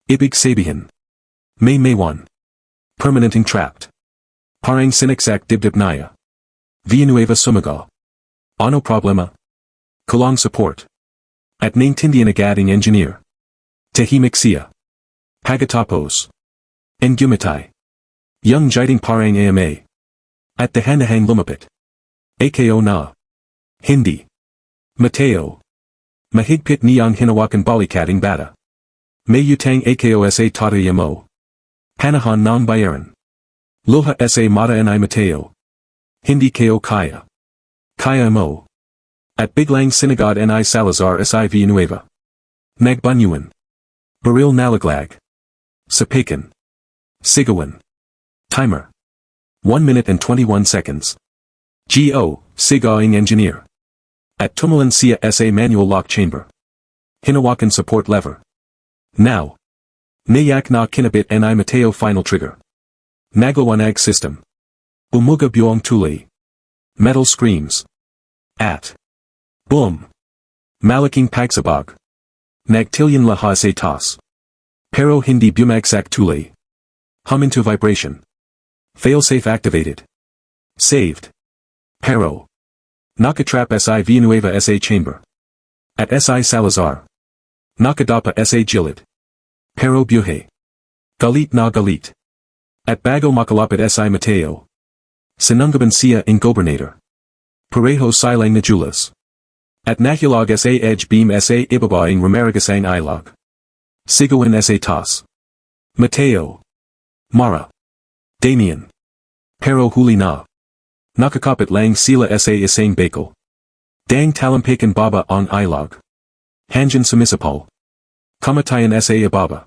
Ibig sabihin. May maywan. Permanenteng trapped. Parang sinaksak dibdib naya. Villanueva sumagal. Ano problema? Kalong support. At naintindihan agad ang engineer. Tahimik siya. Pagkatapos. Gumatay. Young jiding parang AMA. At dahan-dahang lumapit. AKO na. Hindi. Mateo. Mahigpit niyang hinawakan balikating bata. May utang AKO sa tatay mo. Panahon ng bayaran. Luha sa mata ni Mateo. Hindi kayo kaya. Kaya mo. At biglang sinagad ni Salazar si Villanueva. Nagbunyag. Baril nalaglag. Sapakan. Sigawan. Timer. 1 minute and 21 seconds. Go, sigaing engineer. At tumalan siya sa manual lock chamber. Hinawakan support lever. Now. Nayak na kinabit ni Mateo final trigger. Naglawanag system. Umuga buong tuli. Metal screams. At. Boom. Malaking pagsabog. Nagtilian lahat sa taas. Pero hindi bumagsak tuli. Hum into vibration. Failsafe activated. Saved. Pero. Nakatrap si Villanueva sa chamber. At si Salazar. Nakadapa sa gilid. Pero buhay. Galit na galit. At bago makalapit si Mateo. Sinunggaban siya ng gobernador. Pareho silang najulas. At nahilag sa edge beam sa ibaba ng rumaragasang ilag. Sigawan sa taas. Mateo. Mara. Damien. Pero huli na. Nakakapit lang sila sa isang bako. Dang talampakan baba ang ilag. Hanggang sumisipal. Kamatayan sa ibaba.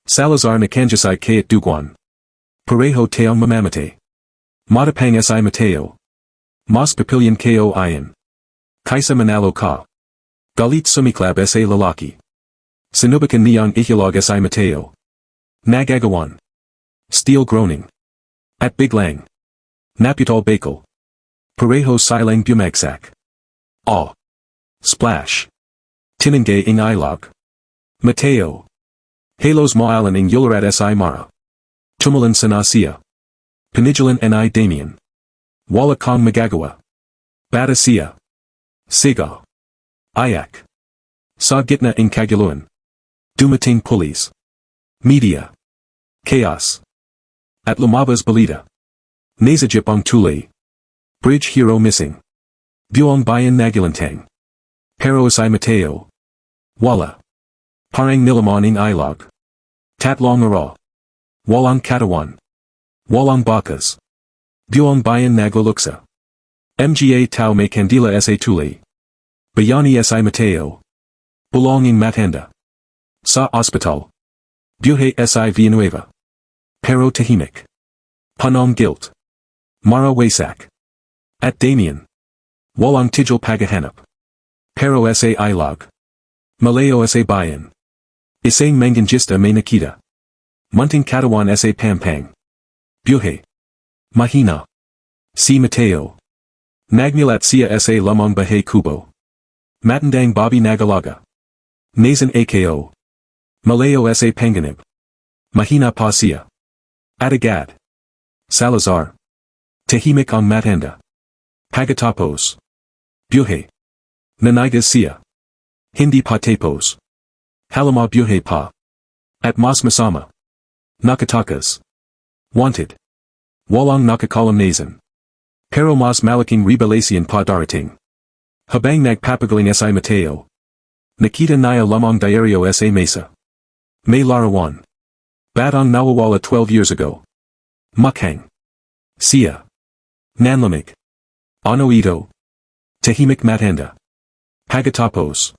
Salazar nakanjasay kayat duguan. Pareho tayong mamamate. Matapang si Mateo. Mas papilyan ko ayan. Kaisa manalo ka. Galit sumiklab sa lalaki. Sinubukan niyang ihilog si Mateo. Nagagawan. Steel groaning. At biglang. Naputol bakal. Pareho silang bumagsak. Ah. Splash. Tinangay ng ilag. Mateo. Halos maalan ng yularat si Mara. Tumalan sa nasiya. Panigilan ni Damien. Wala kang magagawa. Bata siya. Siga. Ayak. Sa gitna ng kaguluhan. Dumating pulis. Media. Chaos. At lumabas balita. Nasajip ang tuli. Bridge hero missing. Buong bayan nagilantang. Pero si Mateo. Wala. Parang nilamon ng ilag. Tatlong ara. Walang katawan. Walang bakas. Buong bayan naglaluksa. Mga tao may kandila sa tuli. Bayani si Mateo. Bulonging matanda. Sa ospital. Buhay si Villanueva. Pero tahimik. Panong guilt. Mara wasak. At Damien. Walang tijil pagahanap. Pero sa ilag. Malayo sa bayan. Isang manggangista may nakita. Munting katawan sa pampang. Buhay. Mahina. Si Mateo. Nagmulat siya sa lamang bahay kubo. Matandang Bobby Nagalaga. Nazan ako. Malayo sa panganib. Mahina pa siya. At agad. Salazar. Tahimik ang matanda. Pagkatapos. Buhay. Nanigas siya. Hindi pa tapos. Halama buhay pa. At mas masama. Nakatakas. Wanted. Walang nakakagulat. Pero mas malaking revelation pa darating. Habang nagpapagaling sa Mateo. Nakita niya lamang diaryo sa mesa. May larawan. Batang nawawala 12 years ago. Mukhang. Siya. Nanlamig. Ano ito? Tahimik matanda. Pagkatapos.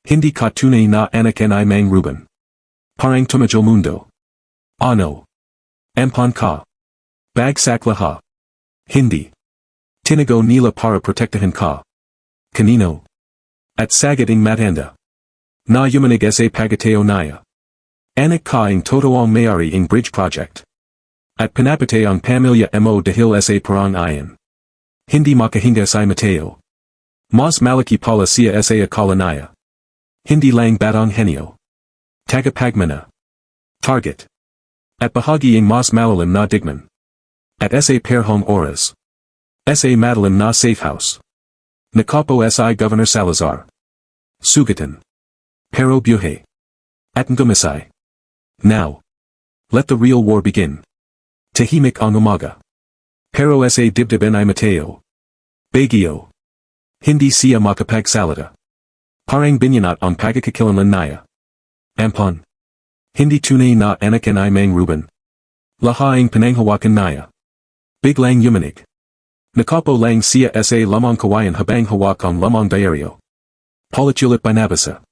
Hindi ka tunay na anak ni Mang Ruben. Parang tumajal mundo. Ano? Ampon ka. Bagsak lahat. Hindi. Tinago nila para protektahan ka. Kanino? At sagating matanda. Na yumanig sa pagateo niya. Anak ka ang totoong mayari ng bridge project. At pinapatay ang pamilya mo dahil sa parang iyan. Hindi makahinga si Mateo. Mas malaki pala siya sa akala niya. Hindi lang batang henyo. Tagapagmana. Target. At bahagi ang mas malalim na digman. At sa perhong oras. Sa madalim na safe house. Nakapo si Governor Salazar. Sugatan. Pero buhay. At ngumisay. Now. Let the real war begin. Tahimik ang umaga. Pero sa dibdib ni Mateo. Baguio. Hindi siya makapagsalita. Parang binyanat ang pagkakakilanlan niya. Ampon. Hindi tunay na anak ni Mang Ruben. Lahaing pinanghawakan niya. Biglang yumanig. Nakapo lang siya sa lamang kawayan habang hawak ang lamang diaryo. Politulit binabasa.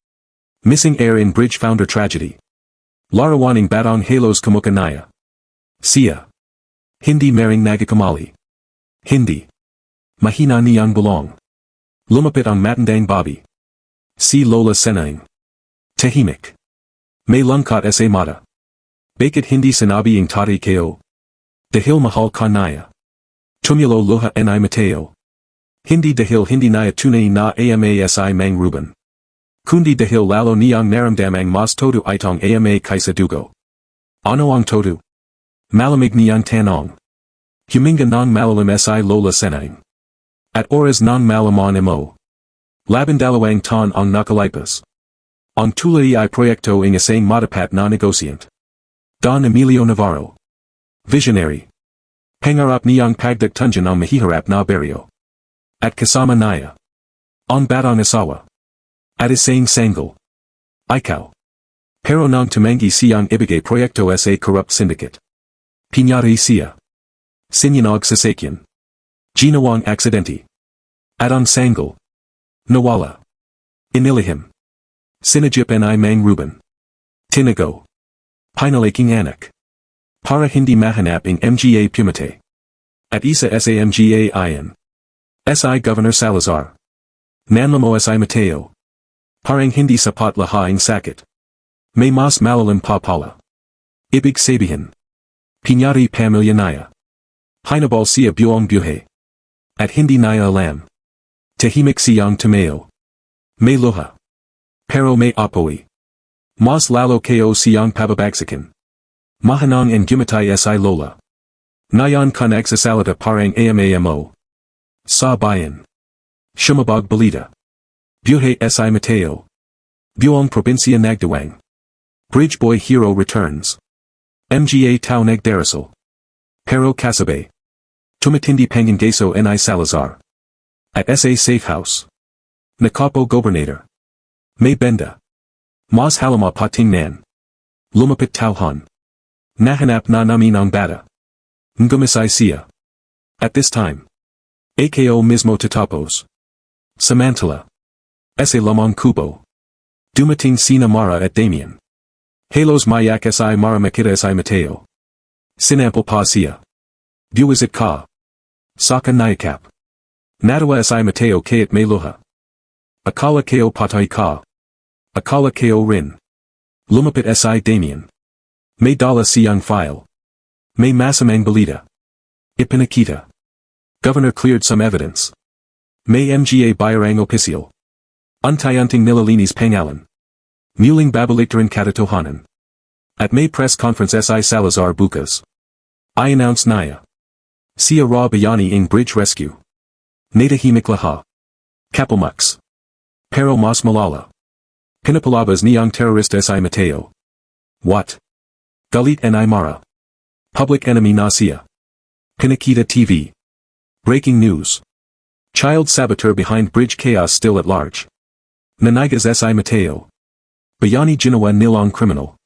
Missing heir in bridge founder tragedy. Larawaning batang halos kamuka niya. Siya. Hindi maring nagkakamali. Hindi. Mahina niyang bulong. Lumapit ang matandang Bobby. Si Lola Senang. Tahimik. May lungkot sa mata. Bakit hindi sinabi ang tati ko? Dahil mahal ka niya. Tumulo luha ni Mateo. Hindi dahil hindi niya tunay na si Mang Ruben. Kundi dahil lalo niyang naramdamang mas todo itong ama kaysa dugo. Ano ang todo? Malamig niyang tanong. Huminga ng malalim si Lola Senang. At oras ng malaman mo. Labandalawang taon ang nakalipas. Ang tulay ay proyekto ng isang matapat na negosyant. Don Emilio Navarro. Visionary. Pangarap niyang pagdagtunjan ang mahihirap na baryo. At kasama niya. Ang batang asawa. At isang sanggol. Ikaw. Pero nang tumanggi siyang ibigay proyekto sa corrupt syndicate. Pinyari siya. Sinyanog sa sakyan. Ginawang aksidente. At ang sanggol. Nawala. Inilihim. Sinajip ni Mang Ruben. Tinago. Pinalaking anak. Para hindi mahanap ang mga pumate. At isa sa mga iyan. Si Governor Salazar. Nanlamo si Mateo. Parang hindi sapat lahaing sakit. May mas malalim pa pala. Ibig sabihin. Pinyari pamilya niya. Hinabal siya buong buhay. At hindi niya alam. Tahimik siyang tumayo. May luha. Pero may apoy. Mas lalo ko siyang pababagsakin. Mahanang and gumatay si Lola. Nayan ka nagsasalita parang amamo. Sa bayan. Shumabag balita. Buhay si Mateo. Buong probinsya nagdawang. Bridge boy hero returns. Mga tao nagdarasal. Pero kasabe. Tumatindi pangangaso ni Salazar. At sa safe house. Nakapo gobernator. May benda. Mas halama patingnan. Lumapit tauhan. Nahanap na namin ang bata. Ngumisay siya. At this time. Ako mismo tatapos. Samantala. Sa lamang kubo. Dumating sina Mara at Damian. Halos mayak si Mara makita si Mateo. Sinampal pa siya. Buwazit ka. Saka nayakap. Natawa si Mateo kayat may luha. Akala ko patay ka. Akala ko rin. Lumapit si Damien. May dala siyang file. May masamang balita. Ipinakita. Governor cleared some evidence. May mga bayarang opisyal. Untayanting nilalinis pangalan. Muling babaliktaran katotohanan. At may press conference si Salazar bukas. I announce Naya. Siya ra bayani ing bridge rescue. Natahimik laha. Kapalmux. Pero mas malala. Pinapalabas niyang terrorist si Mateo. What? Galit ni Mara. Public enemy na siya. Pinakita TV. Breaking news. Child saboteur behind bridge chaos still at large. Nanigas si Mateo. Bayani ginawa nilang criminal.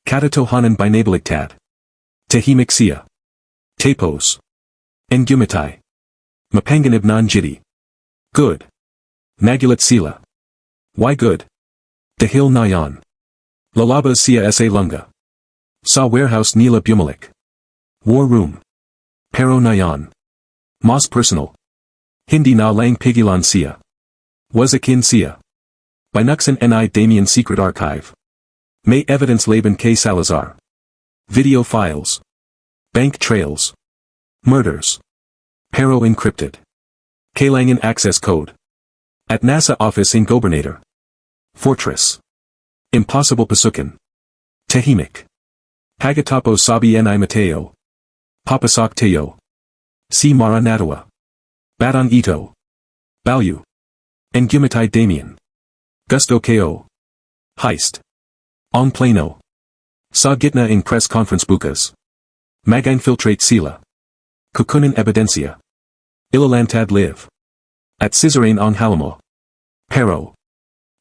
Katotohanan binabaliktad. Tahimik siya. Tapos. Ngumitay. Mapanganib non jiti. Good. Nagulat sila. Why good? Dahil na yan. Lalabas siya sa lunga. Sa warehouse nila bumalik. War room. Pero na yan. Mas personal. Hindi na lang pigilan siya. Wasakin siya. Binuksan ni Damien secret archive. May evidence laban kay Salazar. Video files. Bank trails. Murders. Pero encrypted. Kailangan access code. At nasa office in Gobernator. Fortress. Impossible pasukin. Tahimik. Pagkatapos sabi ni Mateo. Papasok tayo. Si Mara natawa. Batang ito. Value. Ngumitay Damien. Gusto ko. Heist. On plano. Sa gitna in press conference bukas. Mag-infiltrate sila. Kukunin ebidensya. Ilalantad live. At Caesarine ang halamo. Pero.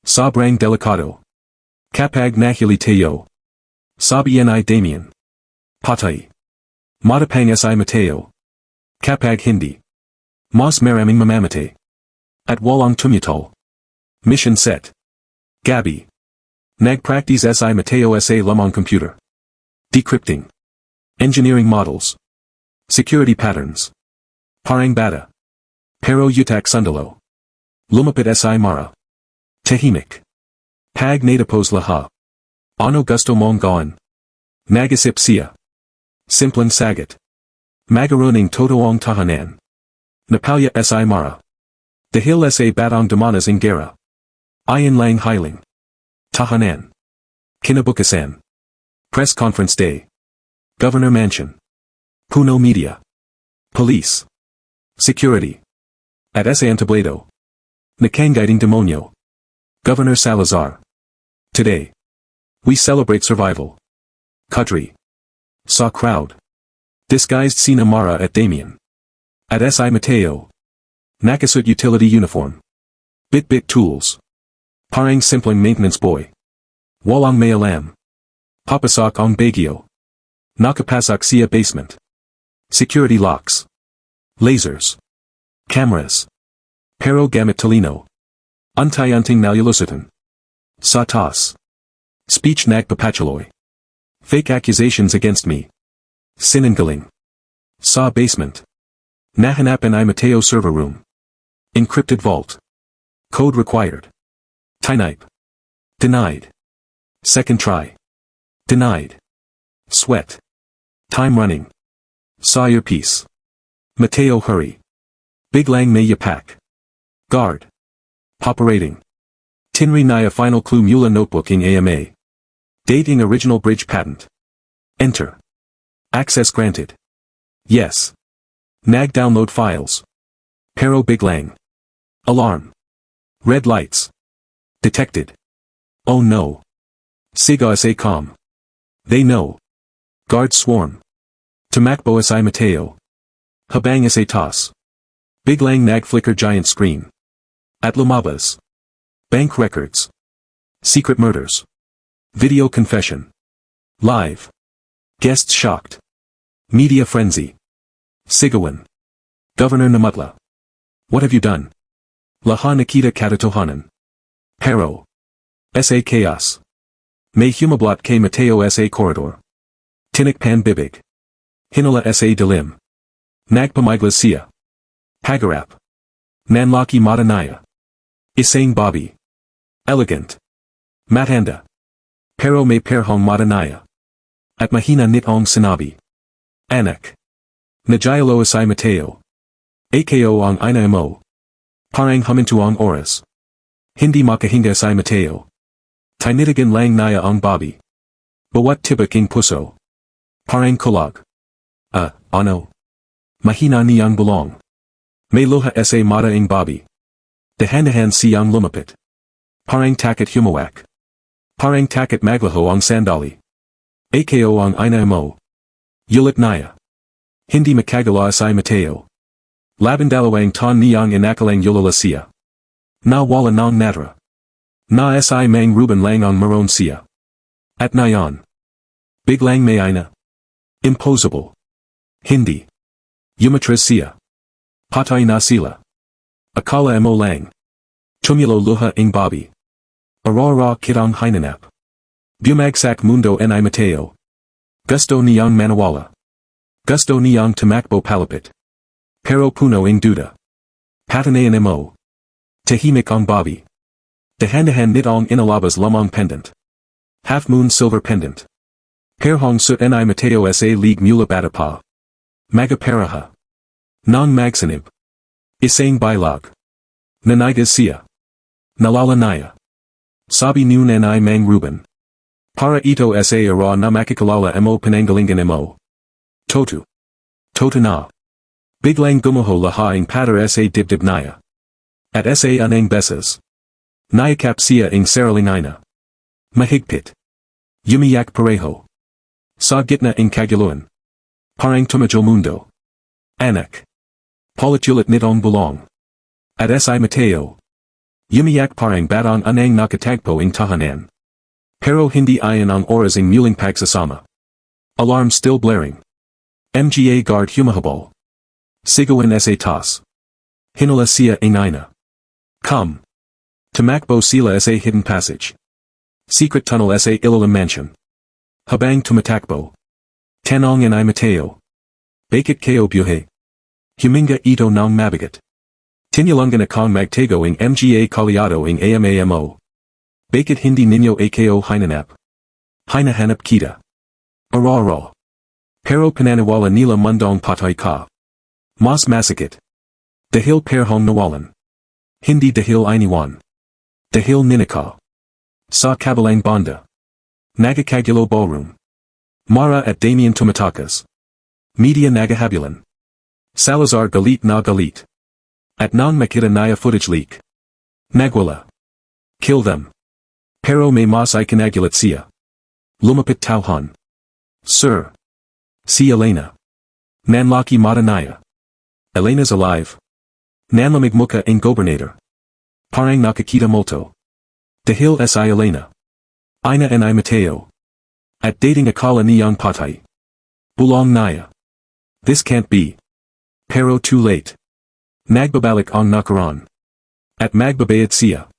Sobrang delikado. Kapag nahili tayo. Sabi ni Damien. Patay. Matapang si Mateo. Kapag hindi. Mas maraming mamamatay. At walang tumutol. Mission set. Gabi. Nagpractice si Mateo sa lamang computer. Decrypting. Engineering models. Security patterns. Parang bata. Pero utak sundalo. Lumapit si Mara. Tahimik. Pag natapos laha. Ano gusto mong gawin? Nagisip siya. Simpleng sagot. Magaruning totoong tahanan. Napalya si Mara. Dahil sa batang damanas in gera. Ayon lang hiling. Tahanan. Kinabukasan. Press conference day. Governor Mansion. Puno Media. Police. Security. At sa entablado. Nakangaiting demonyo. Governor Salazar. Today. We celebrate survival. Country. Saw crowd. Disguised Sina Mara at Damien. At si Mateo. Nakasut utility uniform. Bit tools. Parang simpleng maintenance boy. Walang may alam. Papasok ang bagyo. Nakapasok siya basement. Security locks. Lasers. Cameras. Pero gamit talino. Untayanting nalulusatan. Sa taas. Speech nagpapatuloy. Fake accusations against me. Sinungaling. Sa basement. Nahanapan ni Mateo server room. Encrypted vault. Code required. Type. Denied. Second try. Denied. Sweat. Time running. Saw your piece. Mateo hurry. Biglang may yapak. Guard. Operating. Tinri Naya final clue mula notebooking AMA. Dating original bridge patent. Enter. Access granted. Yes. Nag download files. Pero biglang. Alarm. Red lights. Detected. Oh no. Siga sa com. They know. Guards swarm. Tumakbo si Mateo. Habang sa toss. Biglang nag flicker giant screen. At lumabas. Bank records. Secret murders. Video confession. Live. Guests shocked. Media frenzy. Sigawan. Governor Namutla. What have you done? Laha nakita katotohanan. Pero. Sa chaos. May humablot kay Mateo sa corridor. Tinikpan bibig. Hinala sa dilim. Nagpamiglas siya. Matanda. Pero may perhong madanaya. At mahina nitong sinabi. Anak. Najayalo asay Mateo. Ako ang ina mo. Parang humintuang oras. Hindi makahinga asay Mateo. Tinitigan lang naya ang Bobby. Bawat tiba king puso. Parang kulag. Ano? Mahina niyang bulong. May luha sa mata ing Bobby. Dahan-dahan siyang lumapit. Parang takot humawak. Parang takot maglaho ang sandali. Ako ang ina mo. Yulit naya. Hindi makagala asay Mateo. Labandalawang ton niyang inakalang yulala siya. Na wala nang natra. Na si mang ruben lang ang maron siya. At nayon. Biglang may ina. Impossible. Hindi. Umatras siya. Patay na sila. Akala mo lang. Tumilo luha ing Bobby. Aurora kitang hinanap. Bumagsak mundo ni Mateo. Gusto niyang manawala. Gusto niyang tumakbo palapit. Pero puno ing duda. Patanayan mo. Tahimik ang Bobby. Dahan-dahan nitong inalabas lamang pendant. Half-moon silver pendant. Perhong sut ni Mateo sa league mula bata pa. Magaparaha. Nang magsanib. Isang bilag. Nanaygas siya. Nalalanaya. Sabi nun ni mang Ruben. Para ito sa ara na makikalala mo pinanggalingan mo. Totu. Totu na. Biglang gumaho lahaing pater sa dibdib naya. At sa anang besas. Nayakap siya ing saralingina. Mahigpit. Yumiyak pareho. Sa gitna ing kaguluan. Parang tumajo mundo. Anak. Politulit nitong bulong. At si Mateo. Yumiyak parang batang anang nakatagpo ing tahanan. Pero hindi ayon ang oras ing muling pagsasama. Alarm still blaring. Mga guard humahabol. Sigawan sa tas. Hinala siya ing ina. Come. Tumakbo sila sa hidden passage. Secret tunnel sa ilalim mansion. Habang tumatakbo. Tanong ni Mateo. Bakit kayo buhay? Huminga ito ng mabigat. Tinulungan akong magtago ing mga kalyado ing amamo. Bakit hindi ninyo ako hinanap? Hinahanap kita. Araro. Pero pananiwala nila mundong patay ka. Mas masakit. Dahil perhong nawalan. Hindi dahil iniwan. Dahil ninaka. Sa kabilang banda. Nagakagulo ballroom. Mara at Damien tumatakas. Media nagahabulan. Salazar galit na galit. At nang makita naya footage leak. Nagwala. Kill them. Pero may mas ikanagulat siya. Lumapit tauhan. Sir. Si Elena. Nanlaki mata naya. Elena's alive. Nanlamig muka ing gobernador. Parang nakakita multo. Dahil si Elena. Ina ni Mateo. At dating akala niyang patay. Bulong naya. This can't be. Pero too late. Nagbabalik ang nakaran. At magbabayad siya.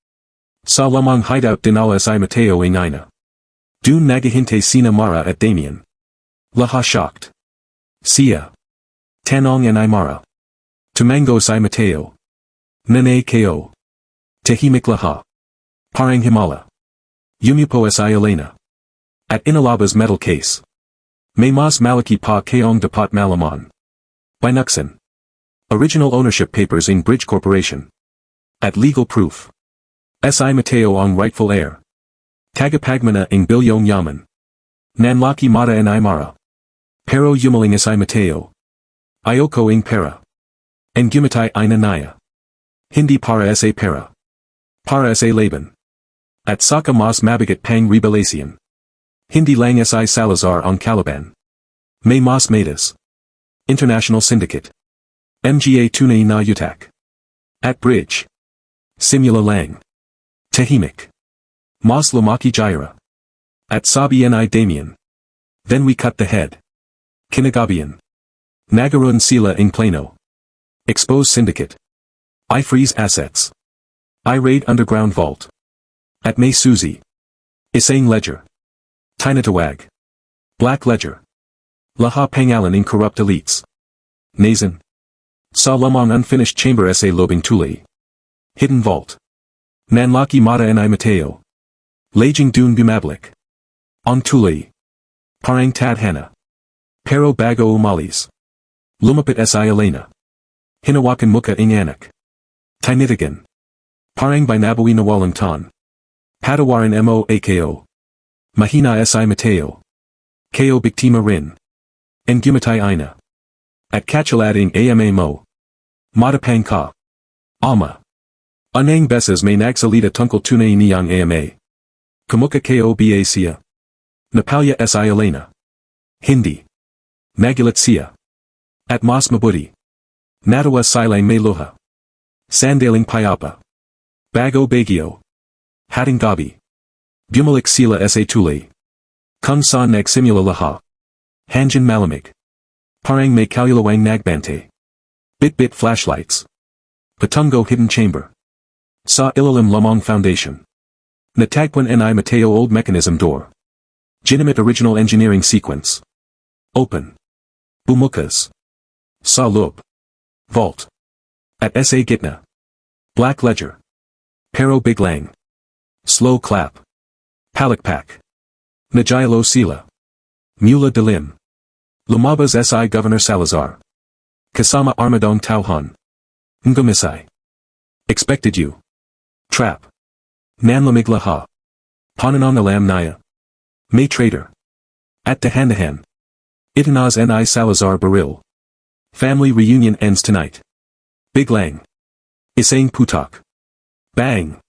Sa lamang hideout dinala si Mateo ing ina. Dun nagahinte sina Mara at Damien. Laha shocked. Siya. Tanong ni Mara. Tumango si Mateo. Nane ko. Tahimik laha. Parang himala. Yumupo si Elena. At inalabas metal case. May mas malaki pa kayong dapat malaman. Binuksan. Original ownership papers in Bridge Corporation. At legal proof. Si Mateo ang rightful heir. Tagapagmana ing bilyong yaman. Nanlaki mata ni Mara. Pero yumaling si Mateo. Ayoko ing pera. And gumatay ina naya. Hindi para sa pera. Para sa laban. At saka mas mabigat pang rebelation. Hindi lang si Salazar ang Calaban. May mas matas. International Syndicate. Mga tunay na utak. At bridge. Simula lang. Tahimik. Mas lumaki Jaira. At sabi ni Damien. Then we cut the head. Kinagabian. Nagaroon sila ing plano. Expose syndicate. I freeze assets. I raid underground vault. At may Suzy. Isang ledger. Tinatawag. Black ledger. Laha pangalan ing corrupt elites. Nazan. Sa lamang unfinished chamber sa lobing tuli. Hidden vault. Nanlaki mata ni Mateo. Laging dun bumablik. Ang tulay. Parang tadhana. Pero bago umalis. Lumapit si Elena. Hinawakan muka ng anak. Tinitigan. Parang binabawi na walang ton. Patawarin mo ako. Mahina si Mateo. Ko biktima rin. And gumatay ina. At kachalading ama mo. Matapang ka. Ama. Anang beses may nagsalita tungkol tunay niyang ama. Kamuka ko ba siya? Napalya si Elena. Hindi. Nagulat siya. At mas mabuti. Natawa silang may luha. Sandaling payapa. Bago bagyo. Hating gabi. Bumalik sila sa tulay. Kung saan nagsimula lahat. Hanggang malamig. Parang may kalulawang nagbante. Bit-bit flashlights. Patungo hidden chamber. Sa ilalim lamang foundation. Natagpuan ni Mateo old mechanism door. Ginamit original engineering sequence. Open. Bumukas. Sa loob. Vault. At sa gitna. Black ledger. Pero biglang. Slow clap. Palikpak. Najilo sila. Mula dilim. Lumabas si Governor Salazar. Kasama armadong tauhan. Ngumisay. Expected you. Trap. Nanlamig laha. Pananon alam naya. May traitor. At dahan-dahan. Itinaz ni Salazar baril. Family reunion ends tonight. Biglang. Isang putok. Bang.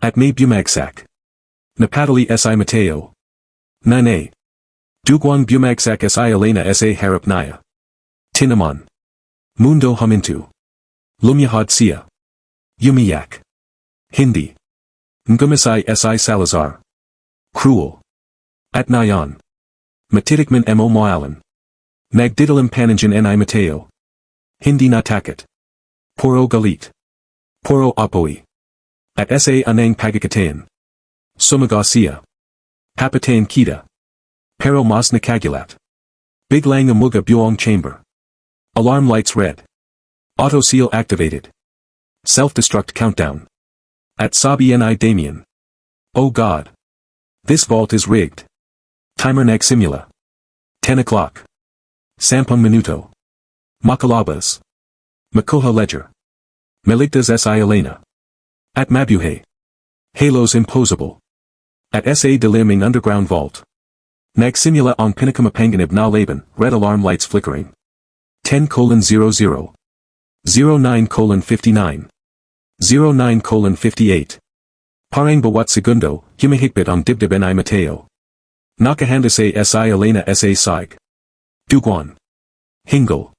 At may bumagsak. Napatali si Mateo. Nane. Dugwang bumagsak si Elena sa harap naya. Tinaman. Mundo huminto. Lumyahad siya. Yumiyak. Hindi. Ngumisay si Salazar. Cruel. At nayon. Matitikman mo moalan. Nagdidalim pananjan ni Mateo. Hindi natakot. Puro galit. Puro apoy. At sa anang pagkakatayan. Sumaga siya. Papatayan kita. Pero mas nakagulat. Biglang amuga buong chamber. Alarm lights red. Auto seal activated. Self-destruct countdown. At sabi ni Damien. Oh God. This vault is rigged. Timer nagsimula. 10 o'clock. 10 minuto. Makalabas. Makuha ledger. Maligtas si Elena. At mabuhay. Halos imposable. At sa diliming underground vault. Nagsimula ang pinakamapanganib na laban, red alarm lights flickering. 10:00. 09:59. 09:58. Parang bawat segundo, humihigpit ang dibdib ni Mateo. Nakahanda si Elena sa sig. Duguan. Hingle.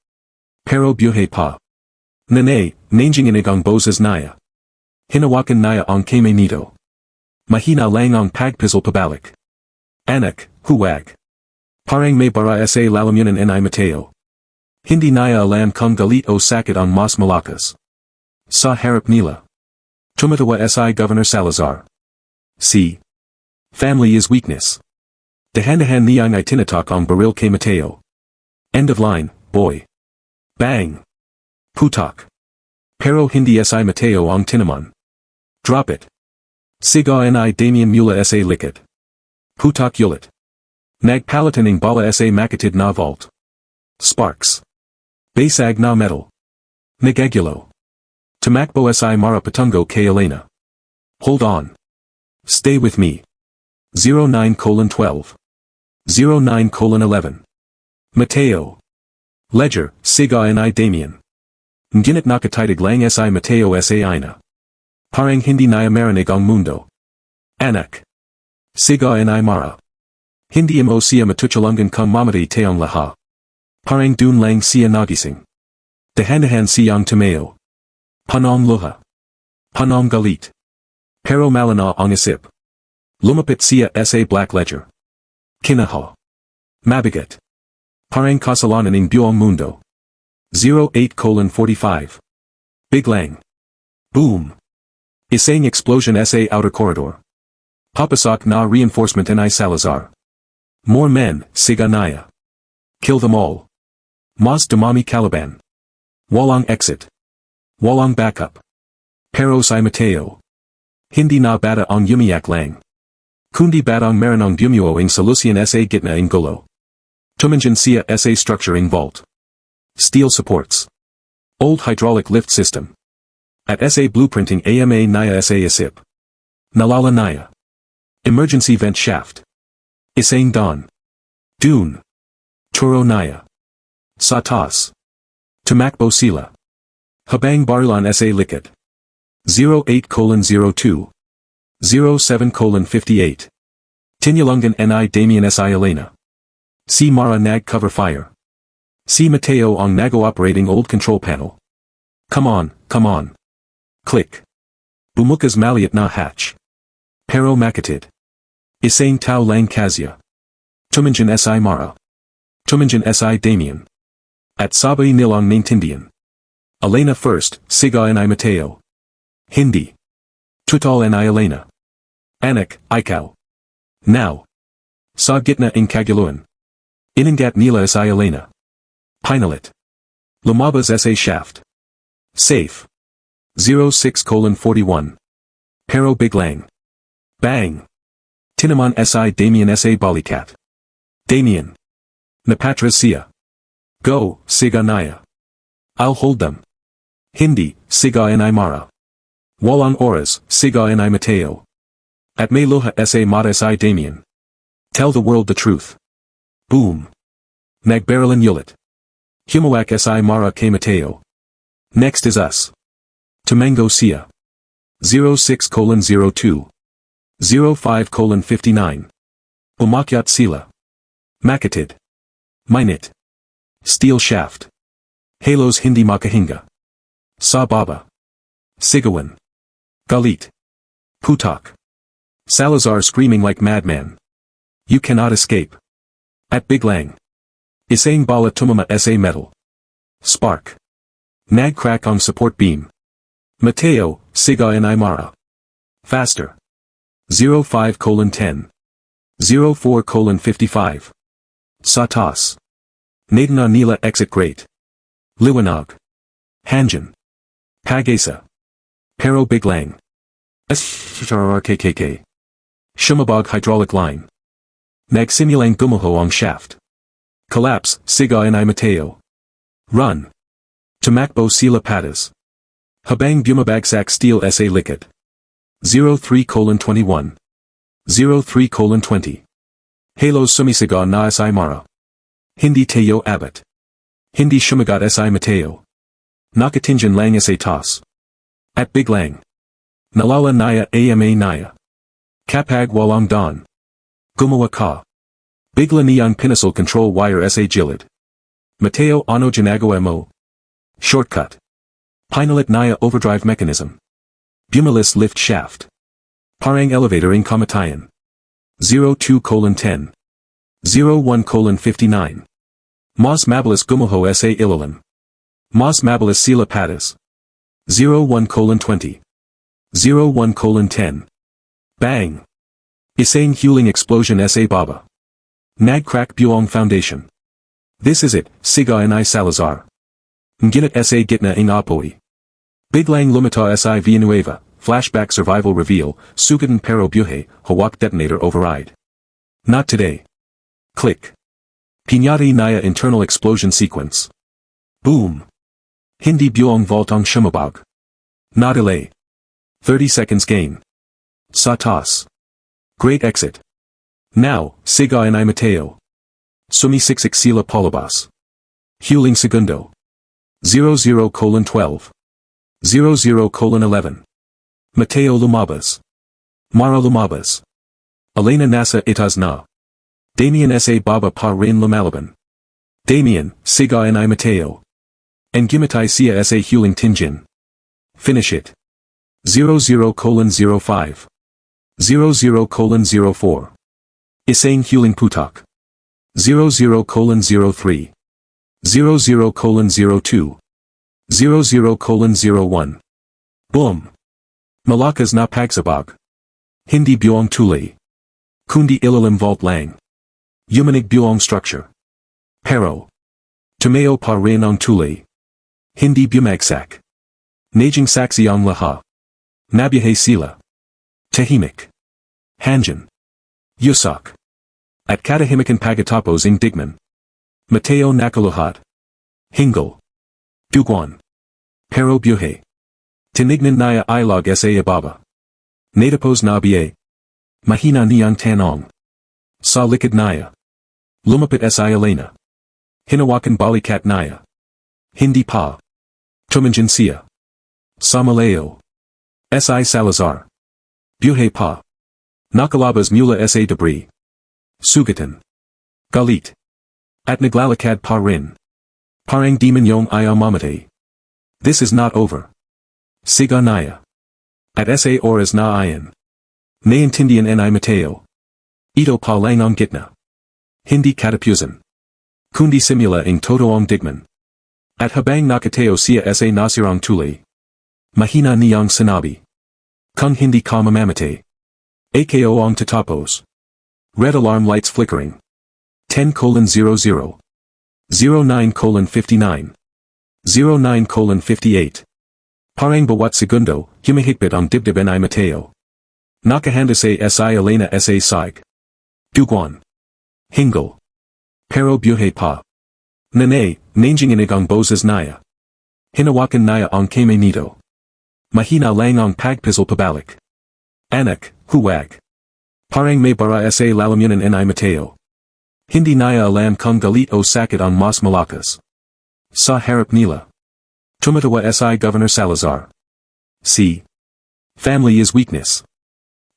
Pero buhay pa. Nane, nanginginig ang boses naya. Hinawakan naya ang kamay nito. Mahina lang ang pagpizal pabalik. Anak, huwag. Parang may bara sa lalamunan ni Mateo. Hindi naya alam kung galit o sakit ang mas malakas. Sa harap nila. Tumatawa si Governor Salazar. See. Family is weakness. Dahan-dahan niyang itinatak ang baril kay Mateo. End of line, boy. Bang. Putok. Pero hindi si Mateo ang tinaman. Drop it. Siga ni Damien mula sa likit. Putok ulit. Nagpalataning bala sa makatid na vault. Sparks. Basag na metal. Nagagulo. Tumakbo si Mara patungo kay Elena. Hold on. Stay with me. 09:12. 09:11. Mateo. Ledger, siga ni Damien. Ngunit nakatitig lang si Mateo sa ina. Parang hindi naya marinig ang mundo. Anak. Siga ni Mara. Hindi mo siya matutulangan kung mamatay tayong lahat. Parang dun lang siya nagising. Dahan-dahan siyang tumayo. Panong luha. Panong galit. Pero malana ang isip. Lumapit siya sa black ledger. Kinaha. Mabigat. Parang kasalanan ng buong mundo. 08:45. Biglang. Boom. Isang explosion sa outer corridor. Papasok na reinforcement ni Salazar. More men, siga naya. Kill them all. Mas dumami Caliban. Walang exit. Walang backup. Pero si Mateo. Hindi na bata ang umiyak lang. Kundi batang maranong bumuo sa Lucian sa gitna ng gulo. Tumanjan siya sa structure ng vault. Steel supports. Old hydraulic lift system. At sa blueprinting ama naya sa isip. Nalala naya. Emergency vent shaft. Isang dawn. Dune. Turo naya. Sa taas. Tumakbo sila. Habang barlan sa likod. 08:02. 07:58. Tinyalangan ni Damien si Elena. Si Mara nag cover fire. Si Mateo ang nag-operating old control panel. Come on, come on. Click. Bumukas maliit na hatch. Pero makatid. Isang tao lang kazya. Tumanjan si Mara. Tumanjan si Damien. At sabay nilang naintindihan. Elena first, siga ni Mateo. Hindi. Tutal ni Elena. Anak, ikaw. Now. Sa gitna ng kaguluhan. Inangat nila si Elena. Pinalit. Lumabas sa shaft. Safe. 06:41. Pero biglang. Bang. Tinaman si Damien sa balikat. Damien. Napatras siya. Go, siga naya. I'll hold them. Hindi, siga ni Mara. Walang oras, siga ni Mateo. At may luha sa mata si Damien. Tell the world the truth. Boom. Nagbaralan ulit. Humawak si Mara kay Mateo. Next is us. Tumango siya. 06:02. 05:59. Umakyat sila. Makatid. Minute. Steel shaft. Halos hindi makahinga. Sa baba. Sigawan. Galit. Putak. Salazar screaming like madman. You cannot escape. At biglang. Isang bala tumama sa metal. Spark. Nag-crack on support beam. Mateo, siga ni Mara. Faster. 05:10. 04:55. Sa taas. Nadana nila exit grate. Liwanag. Hanggang. Pag-asa. Pero biglang. SRRKKK. Shumabog hydraulic line. Nagsimulang gumuho ang shaft. Collapse, siga ni Mateo. Run. Tumakbo sila patas. Habang bumabagsak steel sa likod. 03:21. 03:20. Halos sumisiga na si Mara. Hindi tayo abot. Hindi shumagat si Mateo. Nakatinjan lang sa taas. At biglang. Nalala naya ama naya. Kapag walang dawn. Gumawa ka. Bigla niyang pinasol control wire sa gilid. Mateo ano ginagawa mo? Shortcut. Pinalit naya overdrive mechanism. Bumalis lift shaft. Parang elevator in kamatayan. 02:10. 01:59. Mas mabilis gumaho sa ilalim. Mas mabilis sila patas. 01:20. 01:10. Bang! Isang huling explosion sa baba. Nag-crack buong foundation. This is it, siga ni Salazar. Ngunit sa gitna ng apoy. Biglang lumita si Villanueva, flashback survival reveal, sugadan pero buhay, hawak detonator override. Not today. Click. Piñati naya internal explosion sequence. Boom. Hindi buong vault ang shumabog. Na delay. 30 seconds gain. Sa taas. Great exit. Now, siga ni Mateo. Sumisiksik sila palabas. Huling segundo. 00:12. 00:11. Mateo lumabas. Mara lumabas. Elena nasa itas na. Damien sa baba pa rin lumalaban. Damien, siga ni Mateo. And gimatay siya sa huling tinjin. Finish it. 00:05. 00:04. Isang huling putak. 00:03. 00:02. 00:01. Boom. Malakas na pagsabog. Hindi buong tulay. Kundi ilalim vault lang. Yumanig buong structure. Pero. Tumayo pa rin ang tulay. Hindi bumagsak. Najing saksi ang lahat. Nabiyahe sila. Tahimik. Hanggang. Yusak. At katahimikan pagatapos ng digman. Mateo Nakaluhat. Hanggang. Duguan. Pero buhay. Tinignan niya ilog sa ibaba. Natapos na biye. Mahina niyang tanong. Sa likod niya. Lumapit sa Elena. Hinawakan balikat niya. Hindi pa. Tumanjan siya. Sa malayo. Si Salazar. Buhay pa. Nakalabas mula sa debris. Sugatan. Galit. At naglalakad pa rin. Parang demonyong ayaw mamatay. This is not over. Siga niya. At sa oras na ayan. Naintindihan ni Mateo. Ito pa lang ang gitna. Hindi katapusan. Kundi simula ang totoong digman. At habang nakatao siya sa nasirang tulay. Mahina niyang sinabi. Kung hindi ka mamamatay. Ako ang tatapos. Red alarm lights flickering. 10:00. 09:59. 09:58. Parang bawat segundo, humihigpit ang dibdib ni Mateo. Nakahanda si Elena sa sag. Duguan. Hanggang. Pero buhay pa. Nanay, nanginginig ang boses niya. Hinawakan niya ang kamay nito. Mahina lang ang pagpizal pabalik. Anak, huwag. Parang may bara sa lalamunan ni Mateo. Hindi niya alam kung galit o sakit ang mas malakas. Sa harap nila. Tumatawa si Governor Salazar. See. Family is weakness.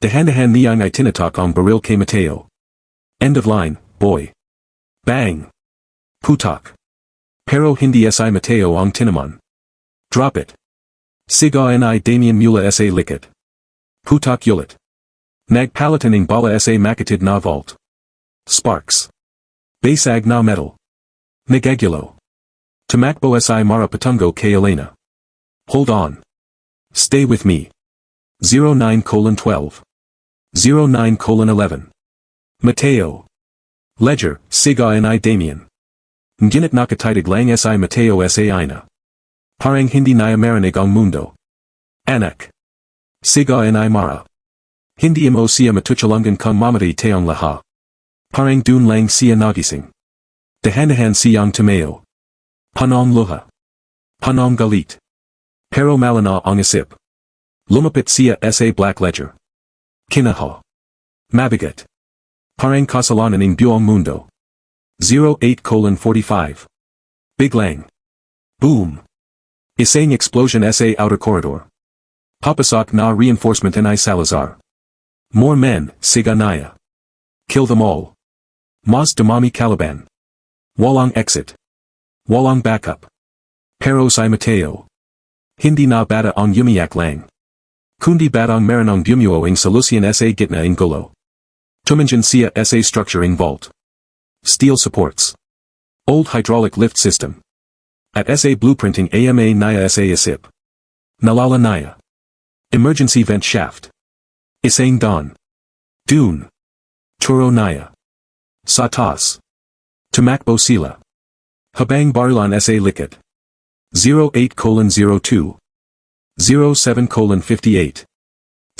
Dahan-dahan niyang itinatak ang baril kay Mateo. End of line, boy. Bang. Putak. Pero hindi si Mateo ang tinaman. Drop it. Siga ni Damian mula sa likod. Putak ulit. Nagpalitan ng bala sa makatid na vault. Sparks. Basag na metal. Nagagulo. Tumakbo si Mara patungo kay Elena. Hold on. Stay with me. 09:12. 09:11. Mateo. Ledger, Siga ni Damian. Ngunit nakatitig lang si Mateo sa ina. Parang hindi niya marinig ang mundo. Anak. Siga ni Mara. Hindi mo siya matutulangan kung mamatay tayong lahat. Parang dun lang siya nagising. Dahan-dahan siyang tumayo. Panong luha. Panong galit. Pero malana ang isip. Lumapit siya sa black ledger. Kinaha. Mabigat. Parang kasalanan ng buong mundo. 08:45. Biglang. Boom. Isang explosion sa outer corridor. Papasok na reinforcement ni Salazar. More men, Siga niya. Kill them all. Mas dumami Caliban. Walang exit. Walang backup. Pero si Mateo. Hindi na bata ang umiyak lang. Kundi batang meron ang bumuo ang solusyon sa gitna ng gulo. Tumanjan siya sa structuring vault. Steel supports. Old hydraulic lift system. At sa blueprinting ama niya sa isip. Nalala niya. Emergency vent shaft. Isang dawn. Dune. Turo niya. Sa taas. Tumakbo sila. Habang barlan sa likod. 08:02. 07:58.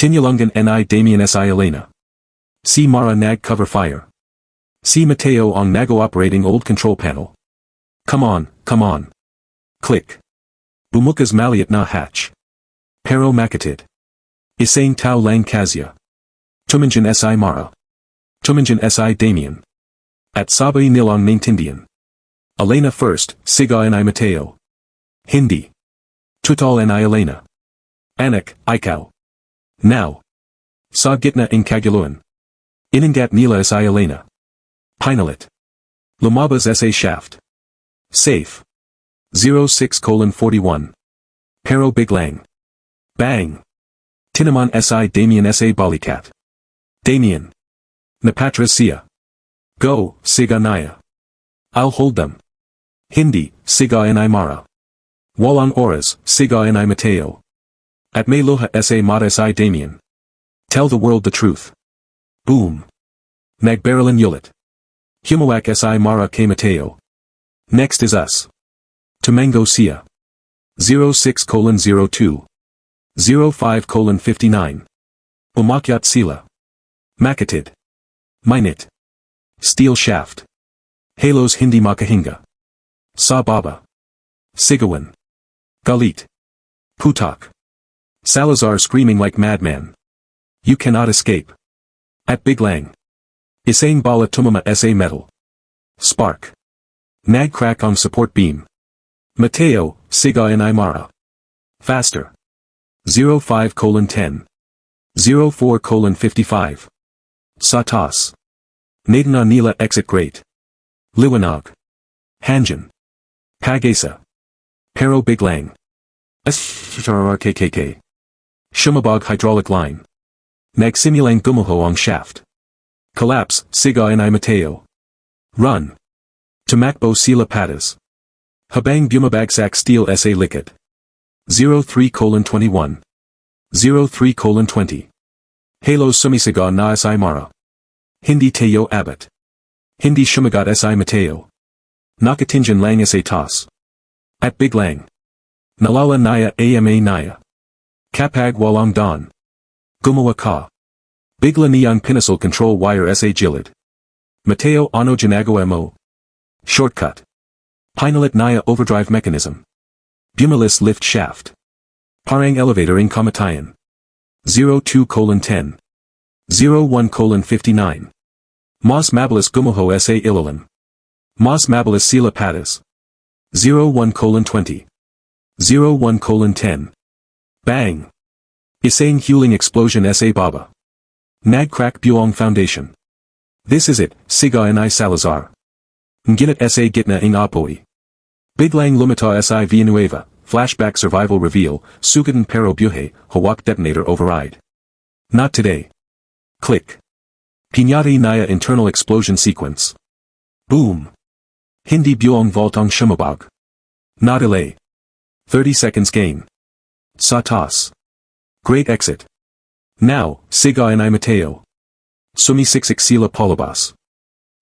Tinyalangan ni Damian sa Elena. Si Mara nag-cover fire. Si Mateo ang nag-operating old control panel. Come on, come on. Click. Bumukas maliit na hatch. Pero makatid. Isang tao lang kazya. Tumanjan si Mara. Tumanjan si Damian. At sabay nilang naintindihan. Elena first, Siga ni Mateo. Hindi. Tutal ni Elena. Anak, ikaw. Now. Sa gitna ng kaguluhan. Inangat nila si Elena. Pinalit. Lumabas sa shaft. Safe. 06:41. Pero biglang. Bang. Tinaman si Damian sa balikat. Damian. Napatras siya. Go, Siga niya. I'll hold them. Hindi, Siga ni Mara. Walang oras, Siga ni Mateo. At may luha sa mata si Damian. Tell the world the truth. Boom. Nagbaralan ulit. Humawak si Mara kay Mateo. Next is us. Tumango siya. 06:02. 05:59. Umakyat sila. Makatid. Ngunit. Steel shaft. Halos hindi makahinga. Sa baba. Sigawan. Galit. Putak. Salazar screaming like madman. You cannot escape. At biglang. Isang bala tumama sa metal. Spark. Nagcrack on support beam. Mateo, siga and Imara. Faster. 05:10. 04:55. Satas. Nadana nila exit great. Liwanag. Hanggang. Pagasa. Pero biglang. SRRKKK. Shumabog hydraulic line. Nagsimulang gumuho ang shaft. Collapse, siga and Mateo. Run. Tumakbo sila patas. Habang bumabagsak steel sa likod. 03:21. 03:20. Halos sumisiga na sa Imara. Hindi tayo abot. Hindi shumagat sa Mateo. Nakatinjan lang sa tas. At biglang. Nalala naya ama naya. Kapag walang don. Gumawa ka. Bigla niyang pinasal control wire sa gilid. Mateo ano ginagawa mo? Shortcut. Pinalit naya overdrive mechanism. Bumalis lift shaft. Parang elevator in kamatayan. 02:10. 01:59. Mas mabilis gumuho sa ilalim. Mas mabilis sila patas. 01:20. 01:10. Bang! Isang huling explosion sa baba. Nagcrack buong foundation. This is it, siga and Salazar. Ngunit sa gitna ng apoy. Biglang lumita sa Villanueva, flashback survival reveal, sugatan pero buhay, hawak detonator override. Not today. Click. Piñati naya internal explosion sequence. Boom. Hindi buong voltong shumabog. Not delay. 30 seconds gain. Satas. Great exit. Now, siga and Mateo. Sumisiksik sila palabas.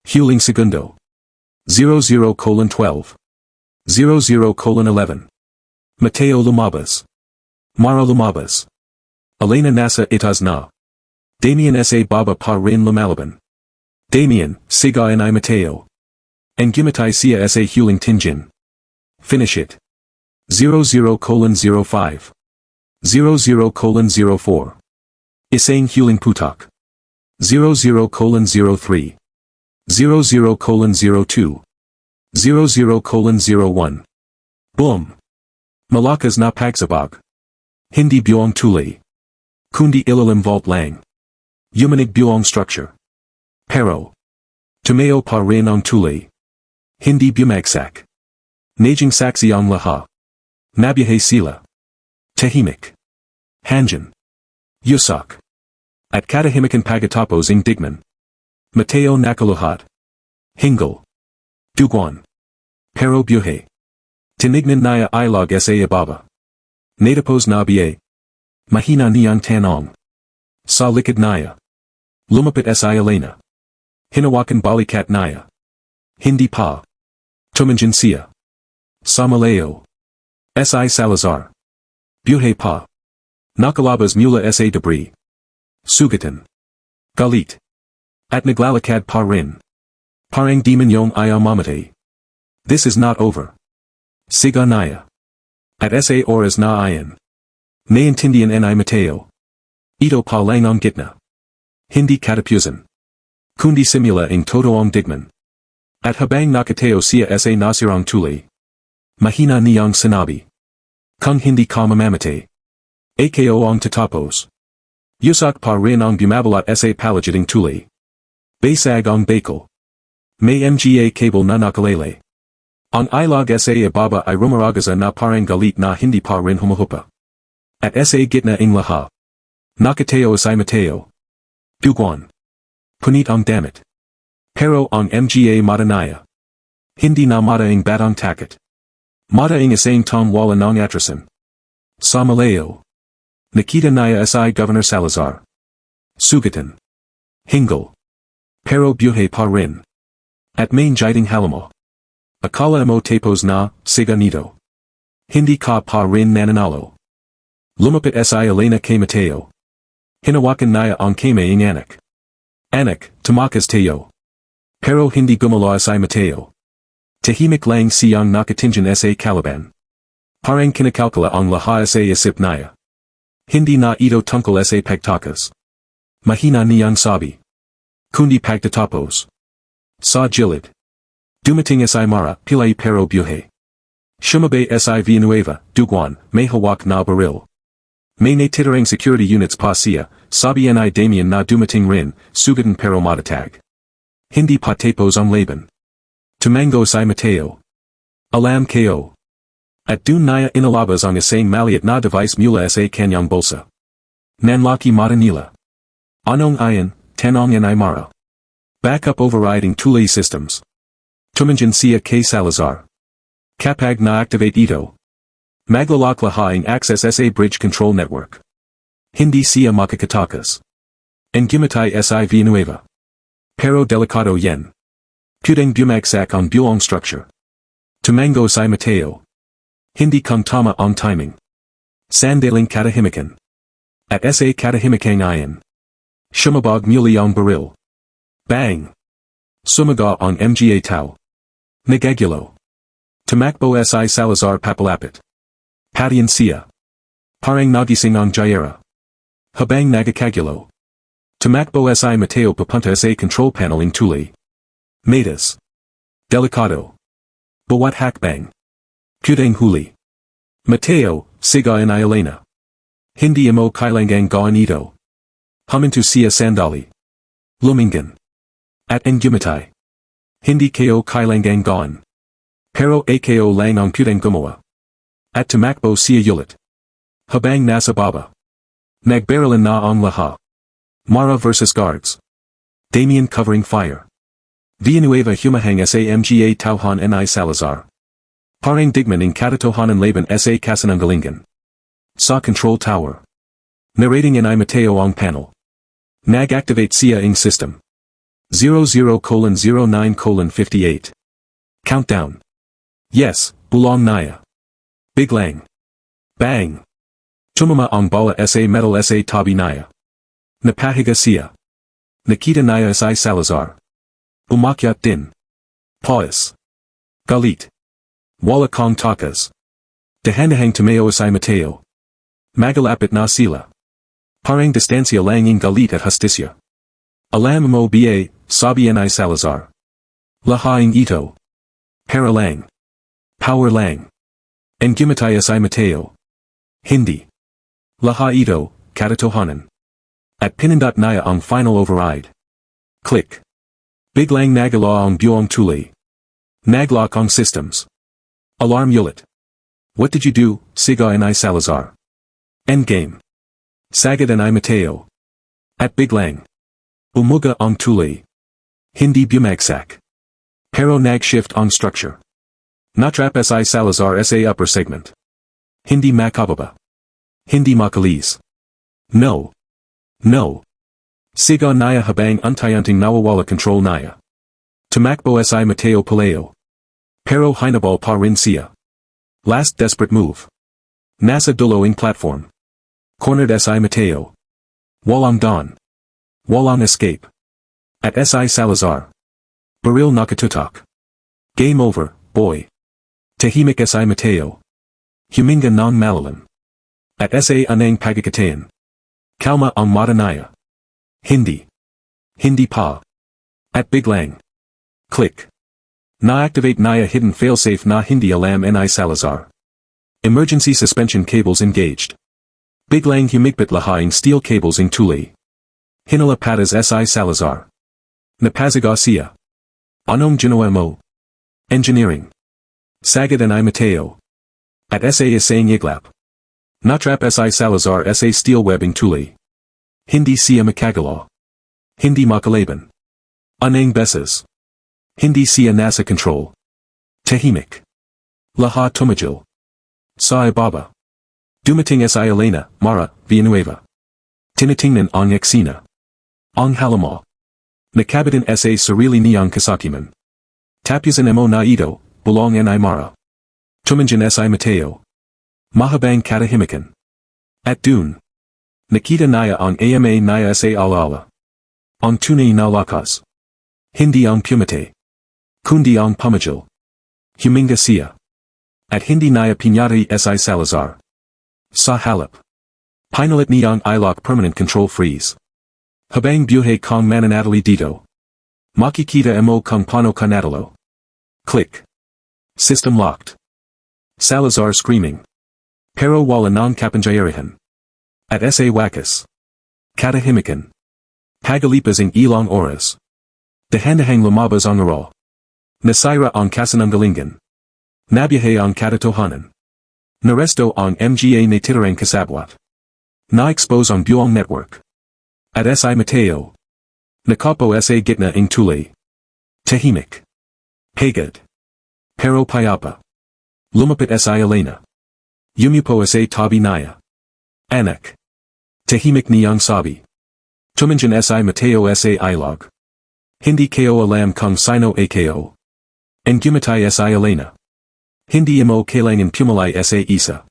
Huling segundo. 00:12. 00:11. Mateo lumabas. Mara lumabas. Elena nasa itas na. Damian sa baba pa rin lumalaban. Damian, siga and Mateo. And gimatay siya sa huling tinjin. Finish it. 00:05. 00:04. Isang huling putak. 00:03. 00:02. 00:01. Boom. Malakas na pagsabog. Hindi buong tulay. Kundi ilalim vault lang. Yumanig buong structure. Pero. Tumayo pa rin ang tulay. Hindi bumagsak. Najing saksi ang lahat. Nabiyahe sila. Tahimik. Hanggang. Yusak. At katahimikan pagatapos ng digman. Mateo Nakaluhat. Hingal. Duguan. Pero buhay. Tinignan naya ilog sa ibaba. Natapos na biye. Mahina niyang tanong. Sa likod naya. Lumapit sa Elena. Hinawakan balikat naya. Hindi pa. Tumanjin siya. Sa Malayo. Si Salazar. Buhay pa. Nakalabas mula sa debris. Sugatan. Galit. At naglalakad pa rin. Parang demon yung mamatay. This is not over. Siga naya. At sa oras na ayan. Naintindihan ni Mateo. Ito pa lang ang gitna. Hindi katapusan. Kundi simula ang totoong digman. At habang nakateo siya sa nasirang tulay. Mahina niyang sinabi. Kung hindi ka mamamatay. Ako ang tatapos. Yusak pa rin ang bumabalat sa palagiting tulay. Basag ang bakal. May mga cable na nakalele. Ang ilog sa ibaba ay rumaragaza na parang galit na hindi pa rin humuhupa. At sa gitna ng lahat. Nakateo sa Mateo. Duguan. Punit ang damit. Pero ang mga matanaya. Hindi na mataing batang takot. Mataing isang tom wala ng atrasan. Sa Malayo. Nakita naya sa Governor Salazar. Sugatan. Hingal. Pero buhay pa rin. At main jiding halamo. Akala mo tapos na, siga nito. Hindi ka pa rin nananalo. Lumapit sa Elena kay Mateo. Hinawakan naya ang kamay ng anak. Anak, tumakas tayo. Pero hindi gumalaw si Mateo. Tahimik lang siyang nakatingin sa kalaban. Parang kinakalkula ang lahat sa isip niya. Hindi na ito tungkol sa pagtakas. Mahina niyang sabi. Kundi pagtatapos. Sa gilid. Dumating si Mara, pilay pero buhay. Shumabay si Villanueva, duguan, may hawak na baril. May natitirang security units pa siya, sabi ni Damian na dumating rin, sugatan pero matatag. Hindi pa tapos ang laban. Tumango si Mateo. Alam ko. At dun niya inalabas ang isang maliit na device mula sa kanyang bulsa. Nanlaki mata nila. Anong iyan, tanong ni Mara. Backup overriding tulay systems. Tumingin siya kay Salazar. Kapag na-activate ito. Maglalak lahaing access sa bridge control network. Hindi siya makakatakas. And gimatay si Villanueva. Pero delikado yen. Pudeng bumagsak ang buong structure. Tumango si Mateo. Hindi kang tama ang timing. Sandaling katahimikan. At sa katahimikang iyan. Shumabog muli ang baril. Bang! Sumaga ang mga tao. Nagagulo. Tumakbo si Salazar papalapit. Patian siya. Parang nagising ang gyera. Habang nagakagulo. Tumakbo si Mateo papunta sa control panel ng tulay. Matas. Delicado. Bawat hakbang. Kudang huli. Mateo, sigayan ni Elena. Hindi mo kailangang gawin ito. Huminto siya sandali. Lumingan. At gumatay. Hindi ko kailangang gawin. Pero ako lang ang kudang gumawa. At tumakbo siya ulit. Habang nasa baba. Nagbaralan na ang lahat. Mara versus guards. Damian covering fire. Villanueva humahang sa mga tauhan ni Salazar. Parang digman ng katotohanan laban sa kasinungalingan. Sa control tower. Narrating ni Mateo ang panel. Nag-activate siya ang system. 00:09:58. Countdown. Yes, bulong naya. Biglang. Bang. Tumama ang bala sa metal sa tabi naya. Napahiga siya. Nakita naya si Salazar. Umakyat din. Pause. Galit. Wala kang takas. Dahan-dahang tumayo si Mateo. Magalapit na sila. Parang distansya lang ang galit at hustisya. Alam mo ba, sabi ni Salazar. Lahaing ito. Para lang. Power lang. And gimatay si Mateo. Hindi. Laha ito, katotohanan. At pinindot niya ang final override. Click. Biglang nagalaw ang buong tulay. Naglock ang systems. Alarm ulit. What did you do, sigaw ni Salazar? Endgame. Sagad ni Mateo. At biglang. Umuga ang tulay. Hindi bumagsak. Pero nag-shift ang structure. Natrap si Salazar sa upper segment. Hindi makababa. Hindi makalis. No. No. Sigaw niya habang untayanting nawawala control niya. Tumakbo si Mateo Paleo. Pero hinabal pa rin siya. Last desperate move. Nasa duloing platform. Cornered si Mateo. Walang dawn. Walang escape. At si Salazar. Baril nakatutok. Game over, boy. Tahimik si Mateo. Huminga ng malalim. At sa anang pagkakatayan. Kalma ang mata niya. Hindi. Hindi pa. At biglang. Click. Na-activate niya hidden failsafe na hindi alam ni Salazar. Emergency suspension cables engaged. Biglang humigpit lahaing steel cables ng tulay. Hinala patas si Salazar. Napaziga siya. Anong ginawa mo? Engineering. Sagad ni Mateo. At sa isang iglap. Natrap si Salazar sa steel webbing tulay. Hindi siya makagalaw. Hindi makalaban. Anang beses. Hindi siya nasa control. Tahimik. Lahat tumigil. Sa ibaba. Dumating si Elena, Mara, Villanueva. Tinitingnan ang eksena. Ang halama. Nakabitin sa sarili niyang kasakiman. Tapyasan mo na ito, bulong ni Mara. Tumingin si Mateo. Mahabang katahimikan. At dun. Nakita niya ang ama niya sa alaala. ang tunay na lakas. Hindi ang pumate. Kundi ang pumajal. Huminga siya. At hindi niya pinyari si Salazar. Sa halip. Pinalit niyang ilok permanent control freeze. Habang buhay kong mananatili dito. Makikita mo kung paano ka natalo. Click. System locked. Salazar screaming. Pero wala nang kapangyarihan. At sa wakas. Katahimikan. Pagalipas ang ilang oras. Dahan-dahang lumabas ang araw. Nasira ang kasinungalingan. Nabiyahe ang katotohanan. Naresto ang mga natitirang kasabwat. Na-expose ang buong network. At si Mateo. Nakapo sa gitna ng tulay. Tahimik. Pagod. Pero payapa. Lumapit si Elena. Yumupo sa tabi niya. Anak. Tahimik niyang sabi. Tumanjan si Mateo sa ilog. Hindi ko alam kung sino ako. And gumatay si Elena. Hindi mo kailangan pumalay sa isa.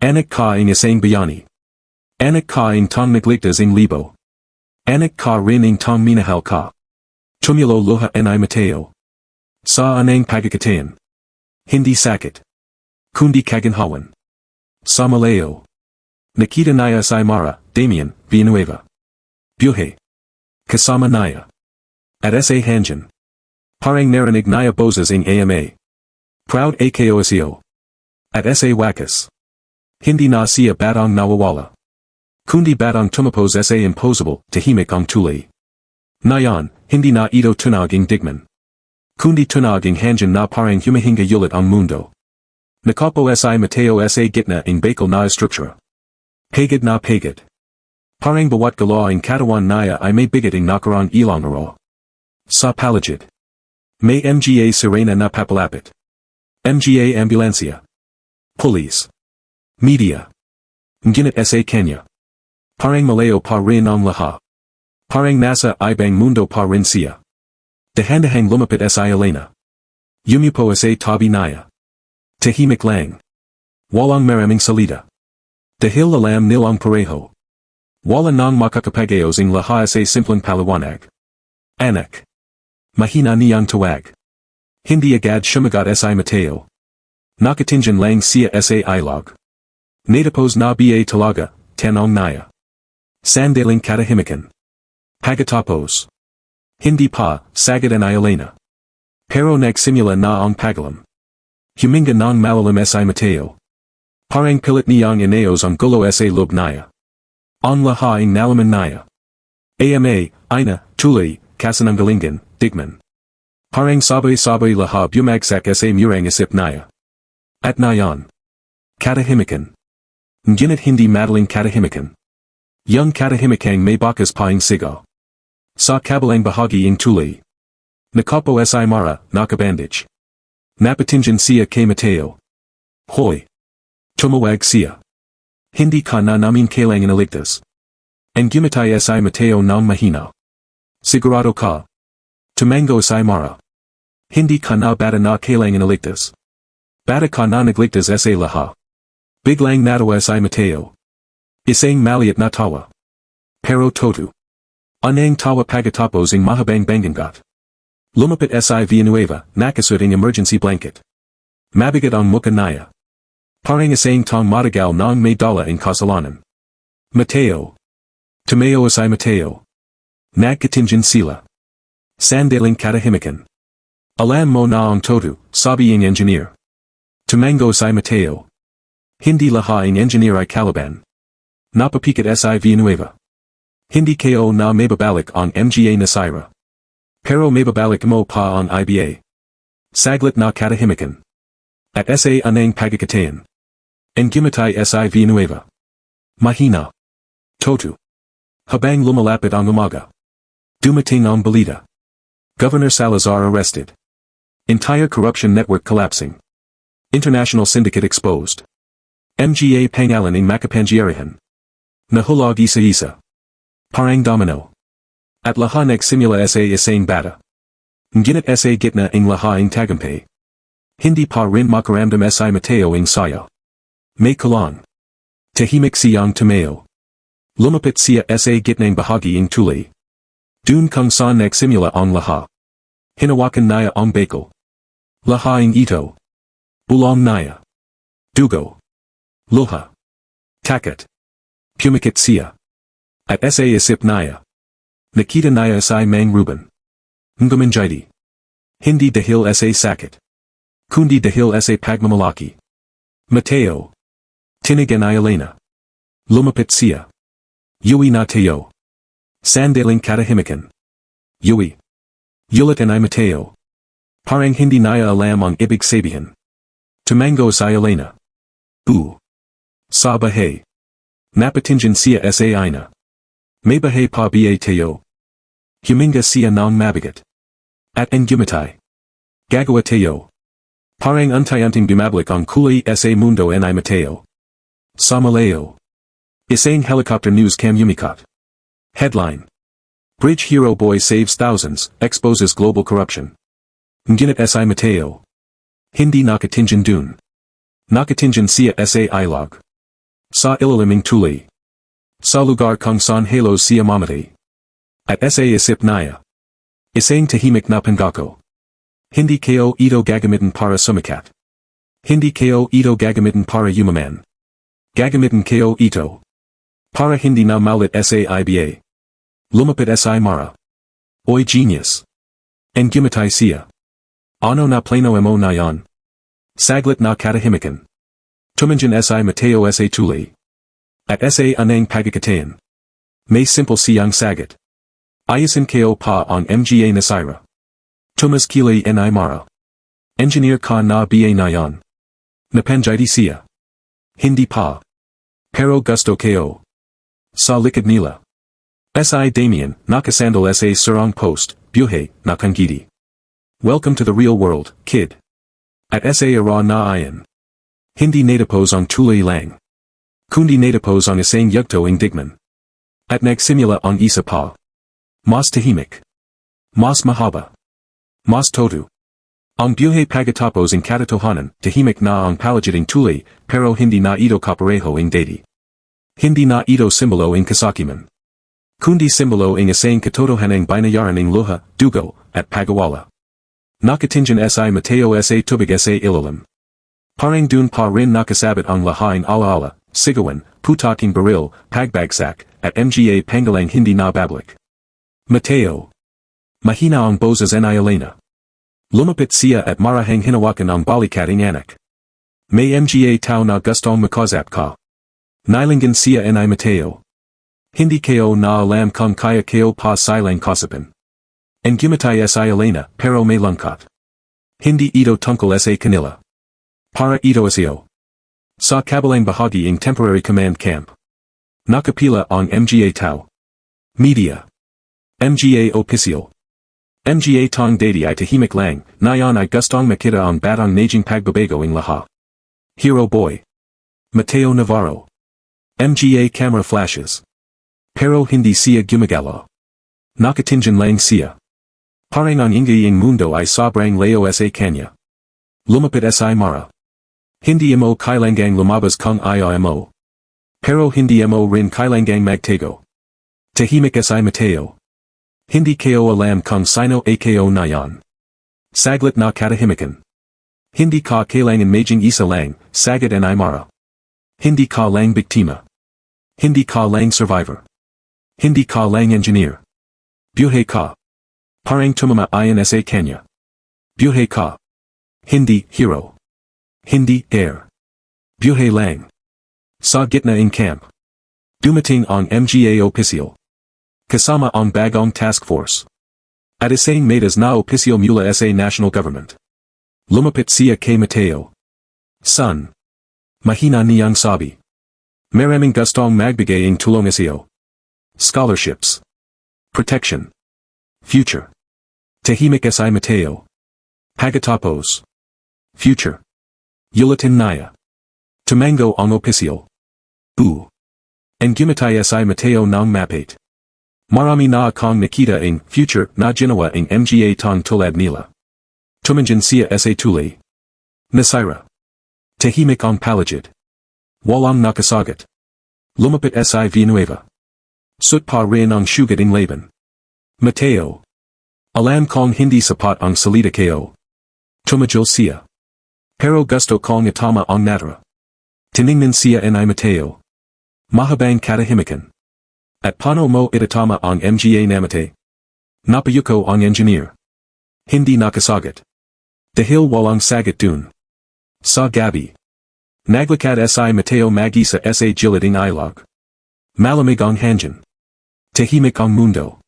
Anak ka ang isang bayani. Anak ka ang tong nagligtas ng libo. Anak ka rin ang tong minahal ka. Tumulo luha ni Mateo. Sa anang pagkakatayan. Hindi sakit. Kundi kaginhawan. Sa Malayo. Nakita niya si Mara, Damian, Villanueva. Buhay. Kasama niya. At sa Hanggang. Parang narinig niya boses ng AMA. Proud ako siyo. At sa wakas. Hindi na siya batang nawawala. Kundi batang tumapos sa impossible, tahimik ang tulay. Ngayon, hindi na ito tunag ang digman. Kundi tunag ang Hanggang na parang humihinga ulit ang mundo. Nakapo si Mateo sa gitna ng bakal na struktura. Pagod na pagod. Parang bawat galaw ang katawan niya ay may bigat ang nakarang ilang araw. Sa paligid. May mga sirena na papalapit. Mga ambulansya. Police. Media. Ngunit sa Kenya. Parang malayo pa rin ang lahat. Parang nasa ibang mundo pa rin siya. Dahan-dahang lumapit si Elena. Yumupo sa tabi niya. Tahimik lang. Walang maraming salita. Dahil alam nilang pareho. Wala nang makakapagayos ang lahat sa simpleng paliwanag. Anak. Mahina niyang tawag. Hindi agad sumagot si Mateo. Nakatingin lang siya sa ilog. Natapos na ba talaga, tanong niya. Sandaling katahimikan. Pagkatapos. Hindi pa, sagad ni Elena. Pero nagsimula na ang pagalam. Huminga ng malalim si Mateo. Parang pilit niyang inaos ang gulo sa loob niya. Ang lahat ang nalaman niya. Ama, ina, tulay, kasinungalingan, digman. Parang sabay-sabay lahat bumagsak sa murang isip niya. At ngayon. Katahimikan. Ngunit hindi madaling katahimikan. Yung katahimikang may bakas pa ang sigaw. Sa kabilang bahagi ang tulay. Nakapo si Mara, nakabandage. Napatingin siya kay Mateo. Hoy. Tumawag siya. Hindi ka na namin kailangan iligtas. Ang gumatay si Mateo ng mahina. Sigurado ka. Tumango si Mara. Hindi ka na bata na kailangan iligtas. Bata ka na nagligtas sa lahat. Biglang natawa si Mateo. Isang maliit na tawa. Pero toto. Anang tawa pagkatapos ang mahabang banggangat. Lumapit si Villanueva, nakasut ang emergency blanket. Mabigat ang mukha niya. Parang isang tong matagal ng may dala ang kasalanan. Mateo. Tumayo si Mateo. Nagkatingin sila. Sandaling katahimikan. Alam mo na ang toto, sabi ang engineer. Tumango si Mateo. Hindi lahat ang engineer ay kalaban. Napapikat si Villanueva. Hindi ko na mababalik ang mga nasira. Pero mababalik mo pa ang iba. Saglit na katahimikan. At sa anang pagkakatayan. Ang gumatay si Villanueva. Mahina. Toto. Habang lumalapit ang umaga. Dumating ang balita. Governor Salazar arrested. Entire corruption network collapsing. International syndicate exposed. Mga pangalan ng makapangyarihan. Nahulog isa-isa. Parang domino. At lahat nagsimula sa isang bata. Ngunit sa gitna ng lahat ng tagumpay. Hindi pa rin makaramdam si Mateo ang saya. May kulang. Tahimik siyang tumayo. Lumapit siya sa gitnang bahagi ng tulay. Dun kung saan nagsimula ang lahat. Hinawakan niya ang bakal. Lahaing ito. Bulong niya. Dugo. Luha. Takot. Pumikit siya. At sa isip niya. Nakita niya sa mang Ruben. Ngumanjidi. Hindi dahil sa sakit. Kundi dahil sa pagmamalaki. Mateo. Tinigan ay Elena. Lumapit siya. Yui na tayo. Sandaling katahimikan. Yui. Yulitan ay Mateo. Parang hindi niya alam ang ibig sabihin. Tumango sa Elena. Sa bahay. Napatingin siya sa ina. May bahay pa ba tayo? Huminga siya ng mabigat. At ang gumatay. Gagawa tayo. Parang unti-unting bumabalik ang kulay sa mundo ay Mateo. Sa Malayo. Isang helicopter news cam yumikat. Headline. Bridge hero boy saves thousands, exposes global corruption. Ngunit ay Mateo. Hindi nakatingin dun. Nakatingin siya sa ilog. Sa ilaliming tuli. Sa lugar kung saan halos siya mamatay. At sa isip niya. Isang tahimik na pangako. Hindi kayo ito gagamitin para sumikat. Hindi kayo ito gagamitin para yumaman. Gagamitin kayo ito. Para hindi na malit sa iba. Lumapit sa Mara. Oy genius. En gumatay siya. Ano na plano mo na yon? Saglit na katahimikan. Tumingin sa Mateo sa tuli. At sa anang pagkakatayan. May simple siyang sagot. Ayusin kayo pa ang mga nasira. Tumas kilay ni Mara. Engineer ka na ba na yon? Napanjidi siya. Hindi pa. Pero gusto kayo. Sa likod nila. Si Damien, nakasandal sa sarang post, buhay, nakangiti. Welcome to the real world, kid. At sa ara na ayan. Hindi natapos ang tulay lang. Kundi natapos ang isang yugto ng digman. At nagsimula ang isa pa. Mas tahimik. Mas mahaba. Mas todo. Ang buhay pagkatapos ng katotohanan, tahimik na ang palagiting tulay, pero hindi na ito kapareho ng dati. Hindi na ito simbolo ng kasakiman. Kundi simbolo ng isang katotohanang binayaran ng luha, dugo, at pagawala. Nakatingin sa Mateo sa tubig sa ilalim. Parang dun pa rin nakasabit ang lahaing alaala, sigawan, putaking baril, pagbagsak, at mga pangalang hindi na babalik. Mateo. Mahina ang boses ni Elena. Lumapit siya at marahang hinawakan ang balikating anak. May mga tao na gustong makazap ka. Nilinggan siya ni Mateo. Hindi kayo na alam kung kaya kayo pa silang kasapin. En gumatay sa Elena pero may lungkot. Hindi ito tungkol sa kanila. Para ito siyo. Sa kabilang bahagi ng temporary command camp. Nakapila ang mga tao. Media. Mga opisyal. Mga tong dati ay tahimik lang, nayon ay gustong makita ang batang naging pagbabago ng lahat. Hero boy. Mateo Navarro. Mga camera flashes. Pero hindi siya gumagala. Nakatingin lang siya. Parang ang ingay ng mundo ay sobrang layo sa kanya. Lumapit sa Mara. Hindi mo kailangang lumabas kung ayaw mo. Pero hindi mo rin kailangang magtago. Tahimik sa Mateo. Hindi kayo alam kung sino kayo na yan. Saglit na katahimikan. Hindi ka kailangan maging isa lang, sagad ni Mara. Hindi ka lang biktima. Hindi ka lang survivor. Hindi ka lang engineer. Buhay ka. Parang tumama ayon sa kanya. Buhay ka. Hindi hero. Hindi heir. Buhay lang. Sa gitna ng camp. Dumating ang mga opisyal. Kasama ang bagong task force. At isang metas na opisyal mula sa national government. Lumapit siya kay Mateo. Son. Mahina niyang sabi. Maraming gustong magbigay ng tulong siyo. Scholarships. Protection. Future. Tahimik sa Mateo. Pagkatapos. Future. Yulitin niya. Tumango ang opisyal. En gumatay sa Mateo ng mapate. Marami na akong nakita ng future na ginawa ng mga tong tulad nila. Tumingin siya sa tuli. Nasira. Tahimik ang palagid. Walang nakasagot. Lumapit sa Villanueva. Sut pa rin ang sugat ng laban. Mateo. Alam kong hindi sapat ang salita ko. Tumajil siya. Pero gusto kong itama ang natara. Tiningnan siya ni Mateo. Mahabang katahimikan. At paano mo itatama ang mga namate? Napayuko ang engineer. Hindi nakasagot. Dahil walang sagot dun. Sa gabi. Naglakad si Mateo mag-isa sa gilid ng ilog. Malamig ang hangin. Tahimik ang mundo.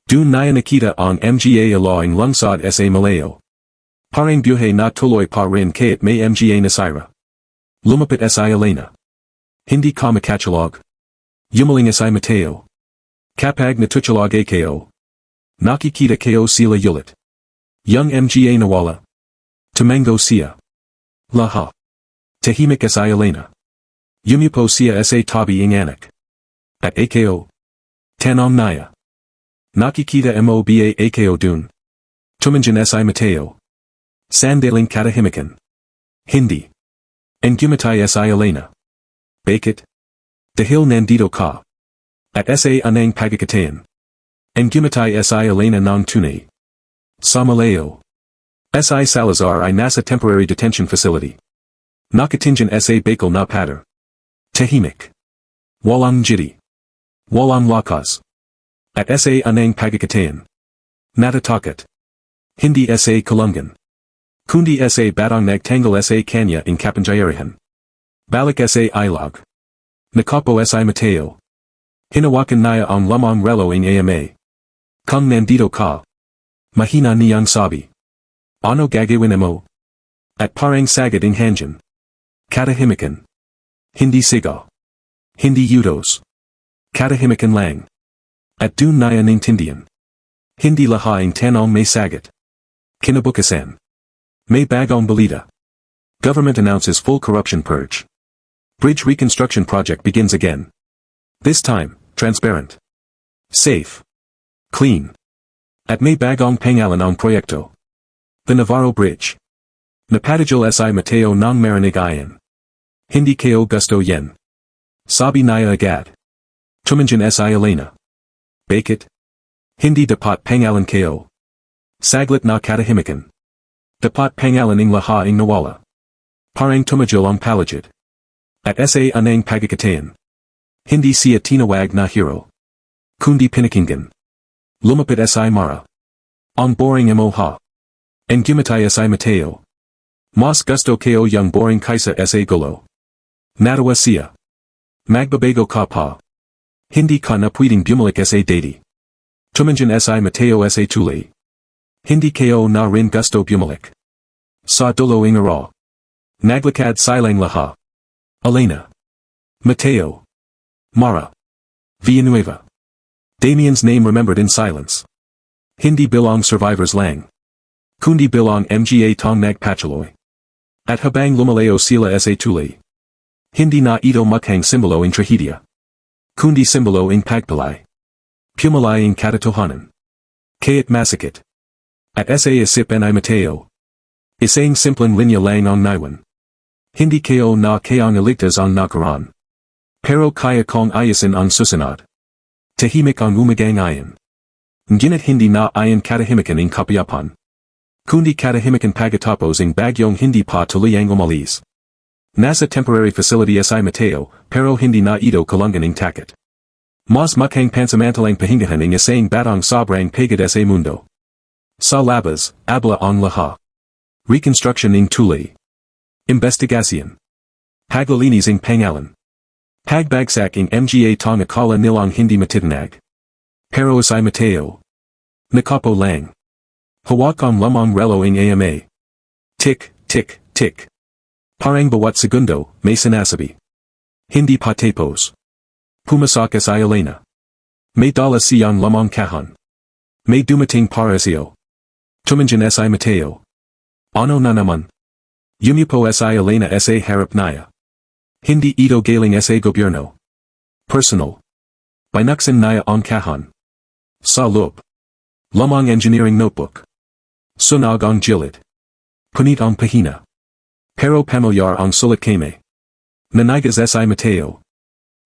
Dun niya nakita ang mga alaing lungsod sa malayo. Parang buhay na tuloy pa rin kahit may mga nasira. Lumapit si Elena. Hindi ka makatulog. Yumaling si Mateo. Kapag natutulog ko. Nakikita ko sila ulit. Yung mga nawala. Tumango siya. Lahat. Tahimik si Elena. Yumupo siya sa tabi ng anak. At ako. Tanong niya. Nakikita mo ba ako dun? Tumanjan si Mateo. Sandaling katahimikan. Hindi. And gumatay si Elena. Bakit? Dahil nandito ka. At sa anang pagkakatayan. And gumatay si Elena ng tunay. Sa malayo. Si Salazar ay nasa temporary detention facility. Nakatingin sa bakal na pader. Tahimik. Walang jiti. Walang lakas. At sa anang pagkakatayan. Natatakot. Hindi sa kalungan. Kundi sa batang nagtanggal sa kanya in kapangyarihan. Balik sa ilog. Nakapo si Mateo. Hinawakan niya ang lamang relo ng ama. Kung nandito ka. Mahina niyang sabi. Ano gagawin mo? At parang sagad ng hangin. Katahimikan. Hindi sigaw. Hindi utos. Katahimikan lang. At dun niya nintindihan. Hindi lahaing tanong may sagot. Kinabukasan. May bagong balita. Government announces full corruption purge. Bridge reconstruction project begins again. This time, transparent. Safe. Clean. At may bagong pangalan ang proyekto. The Navarro Bridge. Napatigil si Mateo ng marinig ayan. Hindi ko gusto yan. Sabi niya agad. Tumanjan si Elena. Bakit? Hindi dapat pangalan ko. Saglit na katahimikan. Dapat pangalan ng lahaing nawala. Parang tumajil ang palagid. At sa anang pagkakatayan. Hindi siya tinawag na hero. Kundi pinakinggan. Lumapit si Mara. Ang boring mo ha. And gumatay si Mateo. Mas gusto ko yung boring kaysa sa gulo. Natawa siya. Magbabago ka pa. Hindi ka na pwedeng bumalik sa dati. Tumanjan si Mateo sa tuli. Hindi ko na rin gusto bumalik. Sa dulo ng araw. Naglakad silang lahat. Elena. Mateo. Mara. Villanueva. Damien's name remembered in silence. Hindi bilang survivors lang. Kundi bilang mga tong nagpatuloy. At habang lumalayo sila sa tuli. Hindi na ito mukhang simbolo ng trahedya. Kundi simbolo ng pagpalay. Pumalay ng katotohanan. Kaya't masakit. At sa isip ni Mateo. Isang simpleng linya lang ang naiwan. Hindi ko na kayang iligtas ang nakaraan. Pero kaya kong ayusin ang susunod. Tahimik ang umagang ayan. Ngunit hindi na ayan katahimikan ng kapayapan. Kundi katahimikan pagkatapos ng bagyong hindi pa tuluyang umalis. Nasa temporary facility si Mateo, pero hindi na ito kalungan ng takot. Mas mukhang pansamantalang pahingahan ng isang batang sobrang pagod sa mundo. Sa labas, abla ang lahat. Reconstruction ng tuli. Investigasyon. Paglilinis ng pangalan. Pagbagsak ng mga tong akala nilang hindi matitinag. Pero si Mateo. Nakapo lang. Hawak ang lamang relo ng ama. Tick, tick, tick. Parang bawat segundo, may sinasabi. Hindi pa tapos. Pumasok si Elena. May dala siyang lamang kahon. May dumating para siyo. Tumanjan si Mateo. Ano na naman? Yumupo si Elena sa harap niya. Hindi ito galing sa gobyerno. Personal. Binuksan niya ang kahon. Sa loob. Lamang engineering notebook. Sunog ang gilid. Punit ang pahina. Pero pamilyar ang sulat kame. Nanigas si Mateo.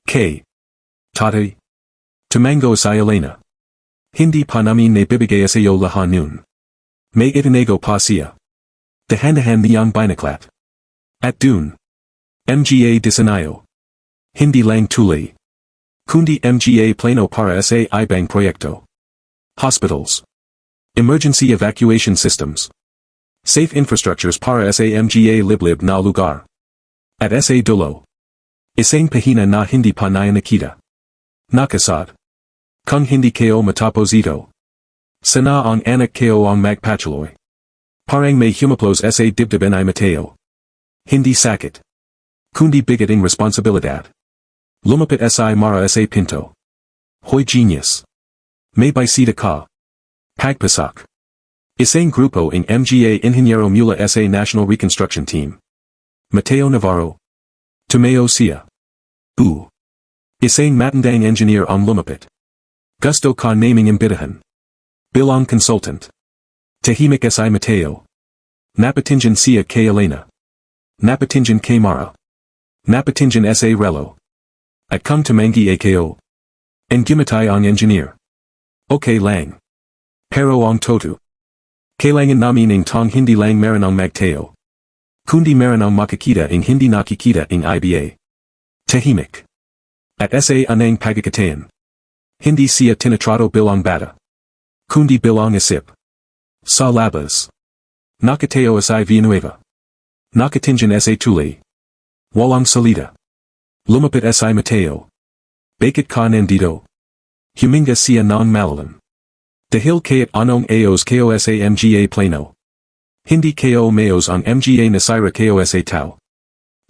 K. Tatay. Tumango si Elena. Hindi pa namin naibibigay sa'yo lahat noon. May itinago pa siya. Dahan-dahan niyang binaklat. At dun. Mga disanayo. Hindi lang tuloy. Kundi mga plano para sa ibang proyekto. Hospitals. Emergency evacuation systems. Safe infrastructures para sa mga liblib na lugar. At sa dulo. Isang pahina na hindi pa nakita. Nakasad. Kung hindi kayo matapos ito. Sana ang anak kayo ang magpatuloy. Parang may humaplos sa dibdibin ay Mateo. Hindi sakit. Kundi bigating responsibilidad. Lumapit sa mara sa pinto. Hoy genius. May bisita ka. Pagpasak. Isang grupo ng mga inhenyero mula sa National Reconstruction Team. Mateo Navarro. Tumeo siya. Isang matandang engineer ang lumapit. Gusto ka naming imbitahan. Bilang consultant. Tahimik si Mateo. Napatingin siya kay Elena. Napatingin kay Mara. Napatingin sa relo. At kung tumangi ako. And gimatay ang engineer. Okay lang. Pero ang toto. Kailangan namin ng tong hindi lang meron ang magtayo. Kundi meron ang makikita ng hindi nakikita ng iba. Tahimik. At sa anang pagkakatayan. Hindi siya tinatrato bilang bata. Kundi bilang isip. Sa labas. Nakatayo sa Villanueva. Nakatingin sa tuli. Walang salita. Lumapit sa Mateo. Bakit ka nandito? Huminga siya ng malalim. Dahil kaya't anong ayos kayo sa mga plano. Hindi kayo mayos ang mga nasira kayo sa tao.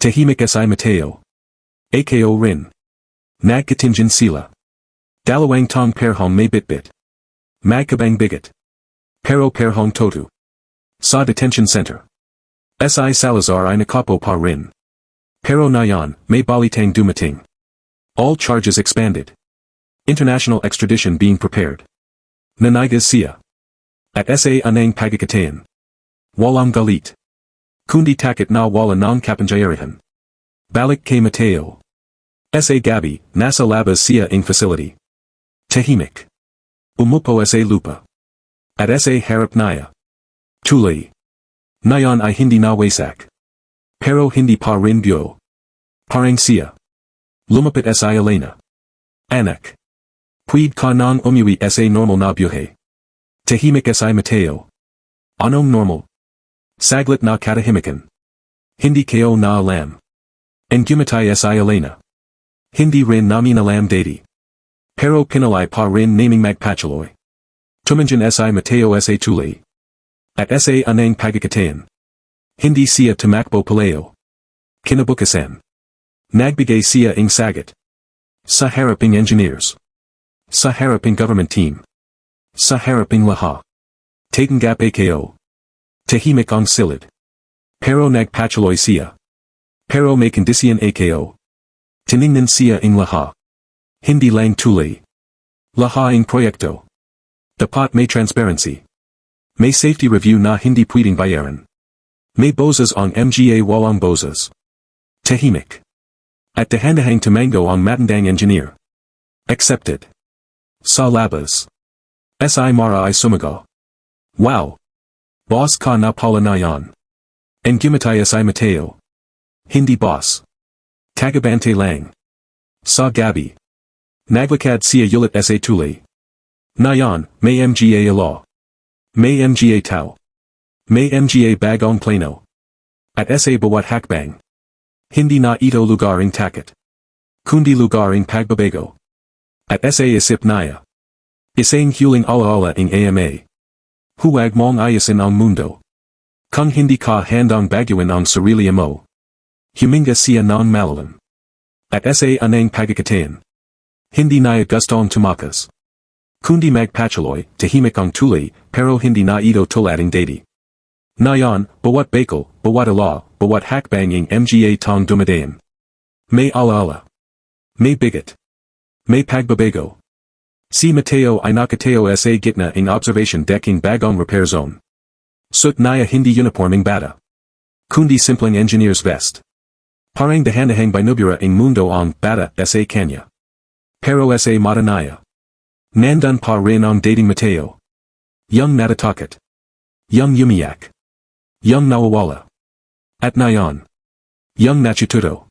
Tahimik si Mateo. Kayo rin. Nagkatingin sila. Dalawang tong perhong may bitbit. Magkabang bigat. Pero perhong toto. Sa detention center. Si Salazar ay nakapo pa rin. Pero nayon, may balitang dumating. All charges expanded. International extradition being prepared. Nanigas siya. At sa anang pagkakatayan. Walang galit. Kundi takot na wala ng kapangyarihan. Balik kay Mateo. Sa gabi, nasa labas siya ng facility. Tahimik. Umupo sa lupa. At sa harap niya. Tuloy. Nayon ay hindi nawasak. Pero hindi pa rin buo. Parang siya. Lumapit sa Elena. Anak. Puwid ka nang umuwi sa normal na buhay. Tahimik si Mateo. Anong normal? Saglit na katahimikan. Hindi kayo na alam. And gimatay si Elena. Hindi rin namin alam dati. Pero pinalay pa rin naming magpatuloy. Tumingin si Mateo sa tuli. At sa anang pagkakatayan. Hindi siya tumakbo paleo. Kinabukasan. Nagbigay siya ng sagot. Sa haraping engineers. Sa haraping government team. Sa haraping lahat. Tatanggap ako. Tahimik ang silid. Pero nagpatuloy siya. Pero may kondisyon ako. Tiningnan siya ng lahat. Hindi lang tuloy. Lahat ang proyekto. Dapat may transparency. May safety review na hindi pwedeng bayaran. May bozas ang mga walang bozas. Tahimik. At dahan-dahang tumango ang matandang engineer. Accepted. Sa labas. Si Mara ay sumagot. Wow. Boss ka na pala na yan. And gimatay si Mateo. Hindi boss. Tagabante lang. Sa gabi. Naglakad siya ulit sa tuli. Nayon, may mga law. May mga tao. May mga bagong plano. At sa bawat hakbang. Hindi na ito lugaring takot. Kundi lugaring pagbabago. At sa isip niya. Isang huling alaala ng ama. Huwag mong ayusin ang mundo. Kung hindi ka handang baguhin ang sarili mo. Huminga siya ng malalim. At sa anang pagkakatayan. Hindi niya gustong tumakas. Kundi magpatuloy, tahimik ang tuli, pero hindi na ito tulating dati. Nayon, bawat bakal, bawat ala, bawat hakbang ng mga tong dumadayan. May alaala. May bigat. May pagbabago. Si Mateo ay nakatayo sa gitna ng observation deck ng bagong repair zone. Suot niya hindi uniforming bata. Kundi simpleng engineer's vest. Parang dahan-dahang binubura ng mundo ang bata sa kanya. Pero sa mata niya. Nandun pa rin ang dating Mateo. Yung natatakot. Yung umiyak. Yung nawawala. At ngayon. Yung natututo.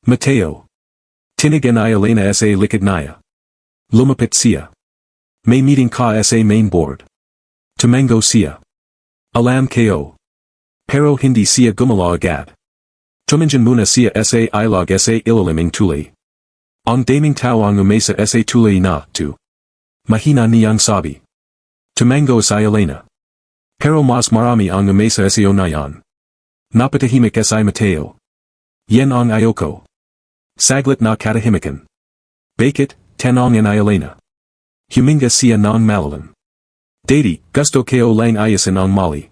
Mateo. Tinigan ay Elena sa likod niya. Lumapit siya. May meeting ka sa main board. Tumango siya. Alam ko. Pero hindi siya gumalaw agad. Tuminjan muna siya sa ilog sa ilaliming tuli. Ang daming tao ang umesa sa tuli na tu. Mahina niyang sabi. Tumango sa Elena. Pero mas marami ang umesa sa unayan. Napatahimik sa Mateo. Yen ang ayoko. Saglit na katahimikan. Bakit, tanong ang Elena. Huminga siya ng malalim. Dati, gusto ko lang ayusin ang mali.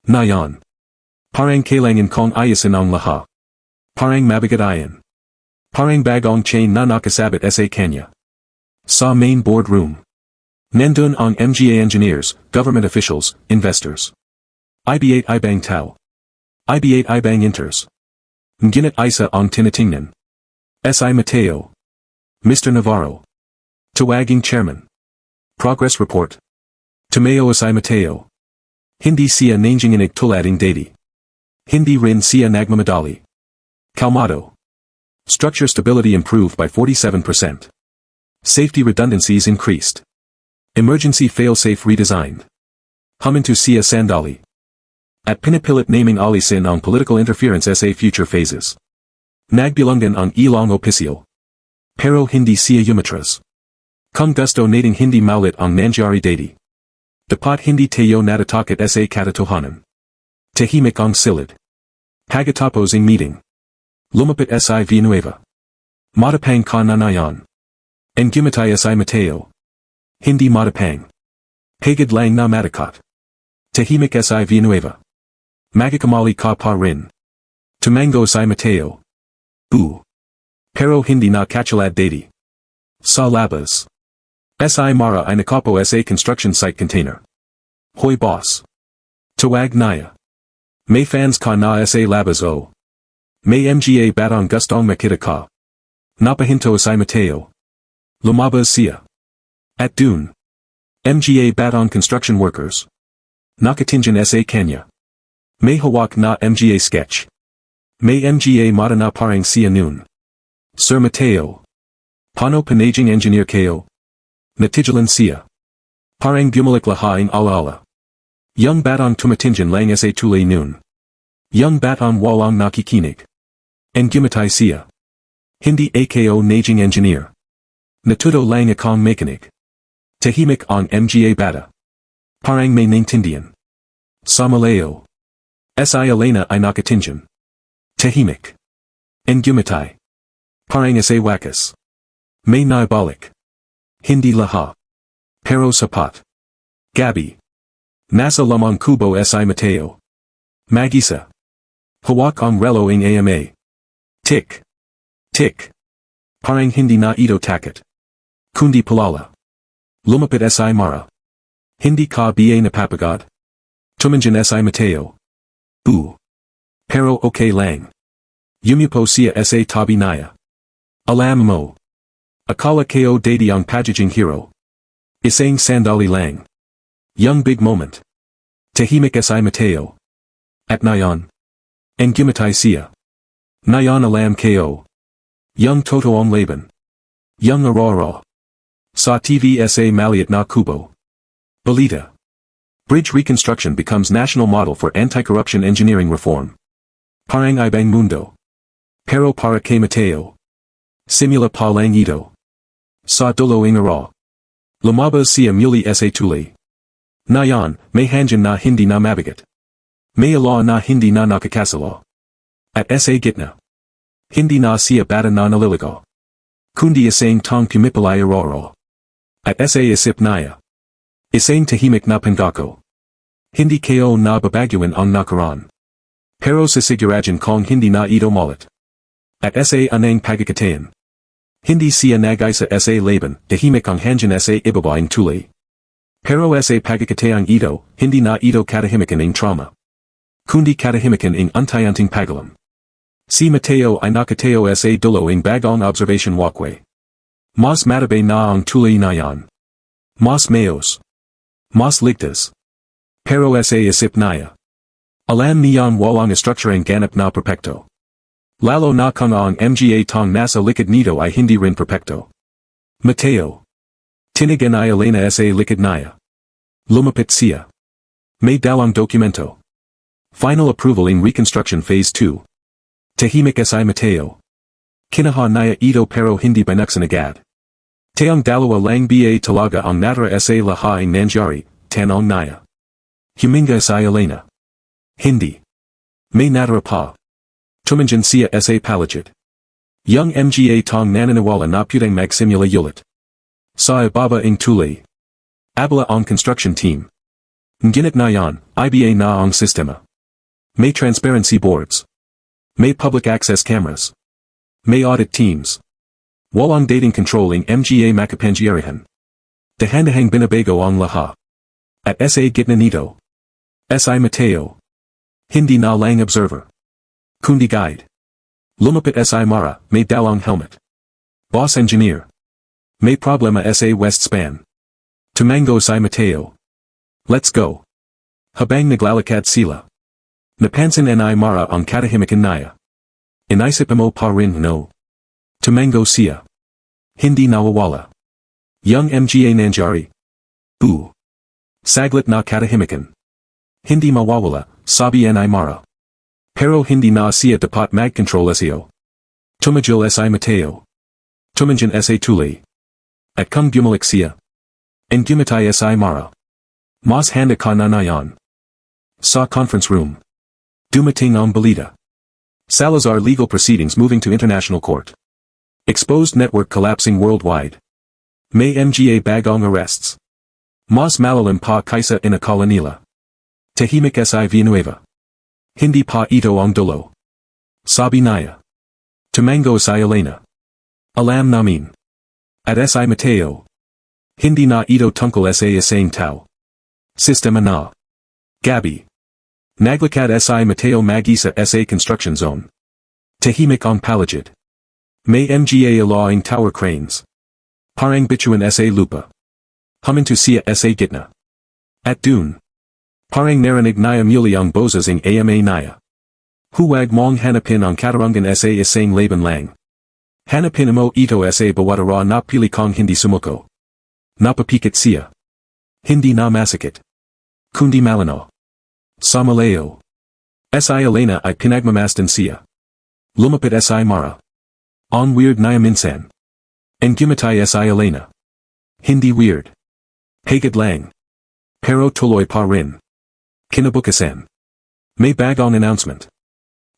Ngayon. Parang kailangan kong ayusin ang lahat. Parang mabigat. Parang bagong chain na nakasabit sa kanya. Sa main boardroom. Nandun ang mga engineers, government officials, investors. IB8 ibang tao. IB8 ibang inters. Ngunit isa ang tinitingnan. Si Mateo. Mr. Navarro. Tawaging chairman. Progress report. Tumayo si Mateo. Hindi siya nanginginig tulading dati. Hindi rin siya nagmamadali. Calmado. Structure stability improved by 47%. Safety redundancies increased. Emergency fail-safe redesigned. Huminto siya sandali. At pinipilit naming alisin ang political interference sa future phases. Nagbilungan ang ilang opisyal. Pero hindi siya umatras. Kung gusto nating hindi maulit ang nangyari dati. Dapat hindi tayo natatakot sa katotohanan. Tahimik ang silid. Pagkatapos ang meeting. Lumapit si Villanueva. Matapang ka na ngayon. And gumatay si Mateo. Hindi matapang. Pagod lang na matakot. Tahimik si Villanueva. Magkakamali ka pa rin. Tumango si Mateo. Pero hindi na katulad dati. Sa labas. Si Mara ay nakapo sa construction site container. Hoy boss. Tawag niya. May fans ka na sa labas o. May mga batang gustong makita ka. Napahinto si Mateo. Lumabas siya. At dun. Mga batang construction workers. Nakatingin sa kanya. May hawak na mga sketch. May mga mata na parang siya noon. Sir Mateo. Paano panaging engineer kayo? Natigilan siya. Parang bumalik lahaing alaala. Yung batang tumatingin lang sa tuli noon. Yung batang walang nakikinig. And gumatay siya. Hindi ako naging engineer. Natuto lang akong mechanic. Tahimik ang mga bata. Parang may naintindihan. Sa malayo. Si Elena ay nakatingin. Tahimik. And gumatay. Parang sa wakas. May naibalik. Hindi lahat. Pero sapat. Gabi. Nasa lamang kubo si Mateo. Mag-isa. Hawak ang relo ng AMA. Tick. Tick. Parang hindi na ito takot. Kundi palala. Lumapit si Mara. Hindi ka ba napapagod? Tumanjan si Mateo. Pero okay lang. Yumipo siya sa tabi niya. Alam mo. Akala ko dati ang pagiging hero. Isang sandali lang. Yung big moment. Tahimik si Mateo. At ngayon. And gumatay siya. Ngayon alam ko. Yung totoong laban. Yung aurora. Sa TV sa maliit na kubo. Balita. Bridge reconstruction becomes national model for anti-corruption engineering reform. Parang ibang mundo. Pero para kay Mateo. Simula pa lang ito. Sa dulo ng araw. Lumabas siya muli sa tuli. Ngayon, may hangin na hindi na mabigat. May law na hindi na nakakasala. At sa gitna. Hindi na siya bata na naliligaw. Kundi isang tong kumipalay aurora. At sa isip niya. Isang tahimik na pangako. Hindi ko na babaguin ang nakaraan. Pero sisiguraduhin kong hindi na ito malit. At sa anang pagkakatayan. Hindi siya nag-isa sa laban, tahimik ang hangin sa ibabaing tuli. Pero sa pagkakataang ito, hindi na ito katahimikan ng trauma. Kundi katahimikan ng untayanting pagalam. Si Mateo ay nakatayo sa dulo ng bagong observation walkway. Mas matabay na ang tuli na yan. Mas mayos. Mas ligtas. Pero sa isip naya. Alam niyan walang istrukturang ganap na perpekto. Lalo na kung ang mga tong nasa likod nito ay hindi rin perpekto. Mateo. Tinigan ay Elena sa likod naya. Lumapit siya. May dalawang dokumento. Final approval in reconstruction phase 2. Tahimik si Mateo. Kinaha naya ito pero hindi binuksan agad. Tayong dalawa lang ba talaga ang natara sa lahat ng nangyari, tanong naya. Huminga si Elena. Hindi. May natara pa. Tumingin siya sa paligid. Yung mga tong naniniwala na putang magsimula ulit. Sa ibaba ng tulay. Abala ang construction team. Ngunit na yan, iba na ang sistema. May transparency boards. May public access cameras. May audit teams. Walang dating controlling mga makapangyarihan. Dahan-dahang binabago ang lahat. At sa gitna nito. Si Mateo. Hindi na lang observer. Kundi guide. Lumapit si Mara, may dalawang helmet. Boss engineer. May problema sa west span. Tumango si Mateo. Let's go. Habang naglalakad sila. Napansin ni Mara ang katahimikan naya. Inisip mo pa rin no. Tumango siya. Hindi nawawala. Yung mga nangyari. Saglit na katahimikan. Hindi mawawala, sabi ni Mara. Pero hindi na siya dapat mag-control siyo. Tumigil si Mateo. Tumingin sa tulay. At kung bumalik siya. And gumatay si Mara. Mas handa ka na yan. Sa conference room. Dumating ang balita. Salazar legal proceedings moving to international court. Exposed network collapsing worldwide. May mga bagong arrests. Mas malalim pa kaysa inakala nila. Tahimik si Villanueva. Hindi pa ito ang dulo. Sabi naya. Tumango si Elena. Alam namin. At si Mateo. Hindi na ito tungkol sa isang tao. Sistema na. Gabi. Naglakad si Mateo mag-isa sa construction zone. Tahimik ang paligid. May mga alaing tower cranes. Parang bituin sa lupa. Huminto siya sa gitna. At dun. Parang narinig naya muli ang boses ng ama naya. Huwag mong hanapin ang katarungan sa isang laban lang. Hanapin mo ito sa bawatara na pili kong hindi sumuko. Napapikit siya. Hindi na masakit. Kundi malino. Sa malayo. Si Elena ay pinagmamasdan siya. Lumapit si Mara. On weird naya minsan. And gumatay si Elena. Hindi weird. Pagod lang. Pero tuloy pa rin. Kinabukasan. May bagong announcement.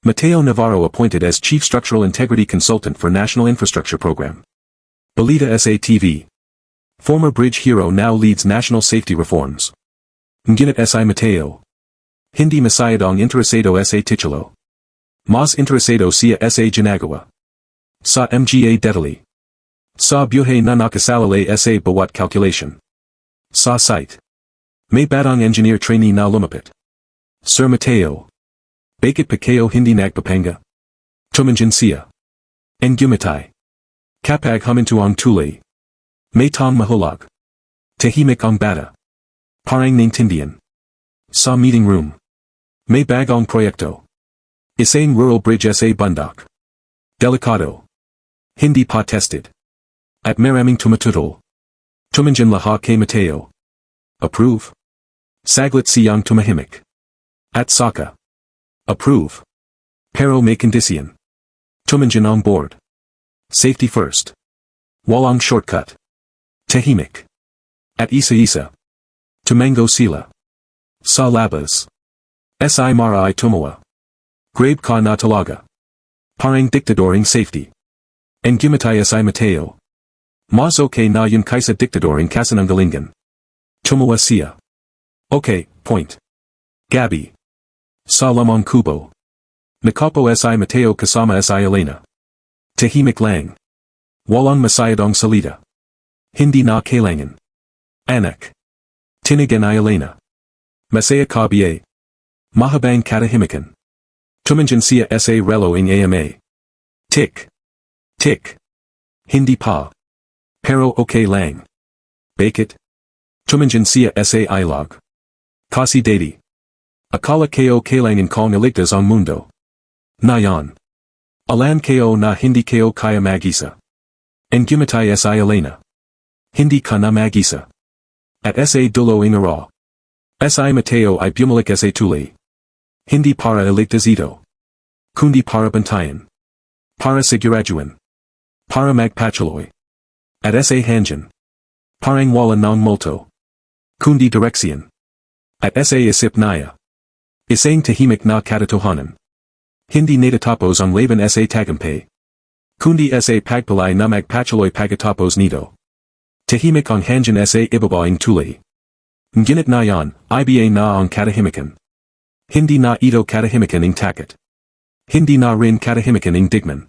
Mateo Navarro appointed as Chief Structural Integrity Consultant for National Infrastructure Program. Balita sa TV. Former bridge hero now leads national safety reforms. Ngunit si Mateo. Hindi masyadong interesado sa titulo. Mas interesado siya sa ginagawa. Sa mga detalye. Sa buhay na nakasalalay sa bawat calculation. Sa site. May batang engineer trainee na lumapit. Sir Mateo. Bakit pa kayo hindi nagpapanga? Tumingin siya. And gumatay. Kapag huminto ang tulay. May tong mahulog. Tahimik ang bata. Parang naintindihan. Sa meeting room. May bagong proyekto. Isang rural bridge sa bundok. Delikado. Hindi pa tested. At maraming tumatutol. Tumingin lahat kay Mateo. Approve. Saglit siyang tumahimik. At saka. Approve. Pero may condition. Tumingin on board. Safety first. Walang shortcut. Tahimik. At isa-isa. Tumango sila. Sa labas. Si Mara ay tumawa. Grave ka na talaga. Parang diktadoring safety. And gumatay si Mateo. Mas okay na yun kaysa diktadoring kasinanggalingan. Tumawa siya. Okay, point. Gabi. Sa lamang kubo. Nakapo si Mateo kasama si Elena. Tahimik lang. Walang masyadong salita. Hindi na kailangan. Anak. Tinigan ni Elena. Masaya ka ba? Mahabang katahimikan. Tumingin siya sa relo ng ama. Tick. Tick. Hindi pa. Pero okay lang. Bakit? Tumanjan siya sa ilog. Kasi dati. Akala ko kailangan kong iligtas ang mundo. Ngayon. Alam ko na hindi ko kaya mag-isa. And gumatay sa Elena. Hindi ka na mag-isa. At sa dulo ingaraw. Sa Mateo ay bumalik sa tuli. Hindi para iligtas ito. Kundi para bantayan. Para siguraduan. Para magpatuloy. At sa Hanggang. Parang wala ng multo. Kundi direksyon. At sa isip naya. Isang tahimik na katotohanan. Hindi natatapos ang laban sa tagumpay. Kundi sa pagpalay na magpatuloy pagkatapos nito. Tahimik ang hanggang sa ibabaing tuli. Ngunit ngayon, iba na ang katahimikan. Hindi na ito katahimikan ng takot. Hindi na rin katahimikan ng digman.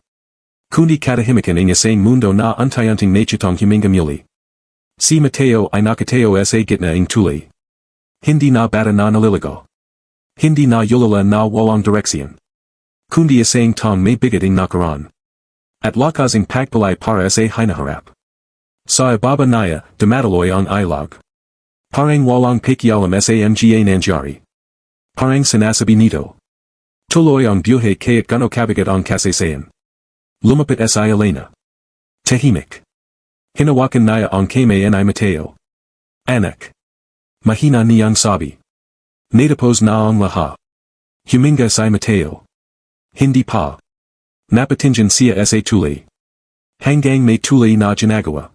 Kundi katahimikan ng isang mundo na unti-unting nachutong humingamuli. Si Mateo ay nakatayo sa gitna ng tuli. Hindi na bata na naliligo. Hindi na yulala na walang direksyon. Kundi isang tong may bigating nakaran. At lakasing pagpalay para sa hinaharap. Sa ibaba naya, dumadaloy ang ilog. Parang walang pakialam sa mga nangyari. Parang sinasabi nito. Tuloy ang buhay kaya't gano kabigat ang kasaysayan. Lumapit sa Elena. Tahimik. Hinawakan naya ang kamay ni Mateo. Anak. Mahina niyang sabi. Natapos na ang lahat. Huminga si Mateo. Hindi pa. Napatingin siya sa tuli. Hanggang may tuli na ginagawa.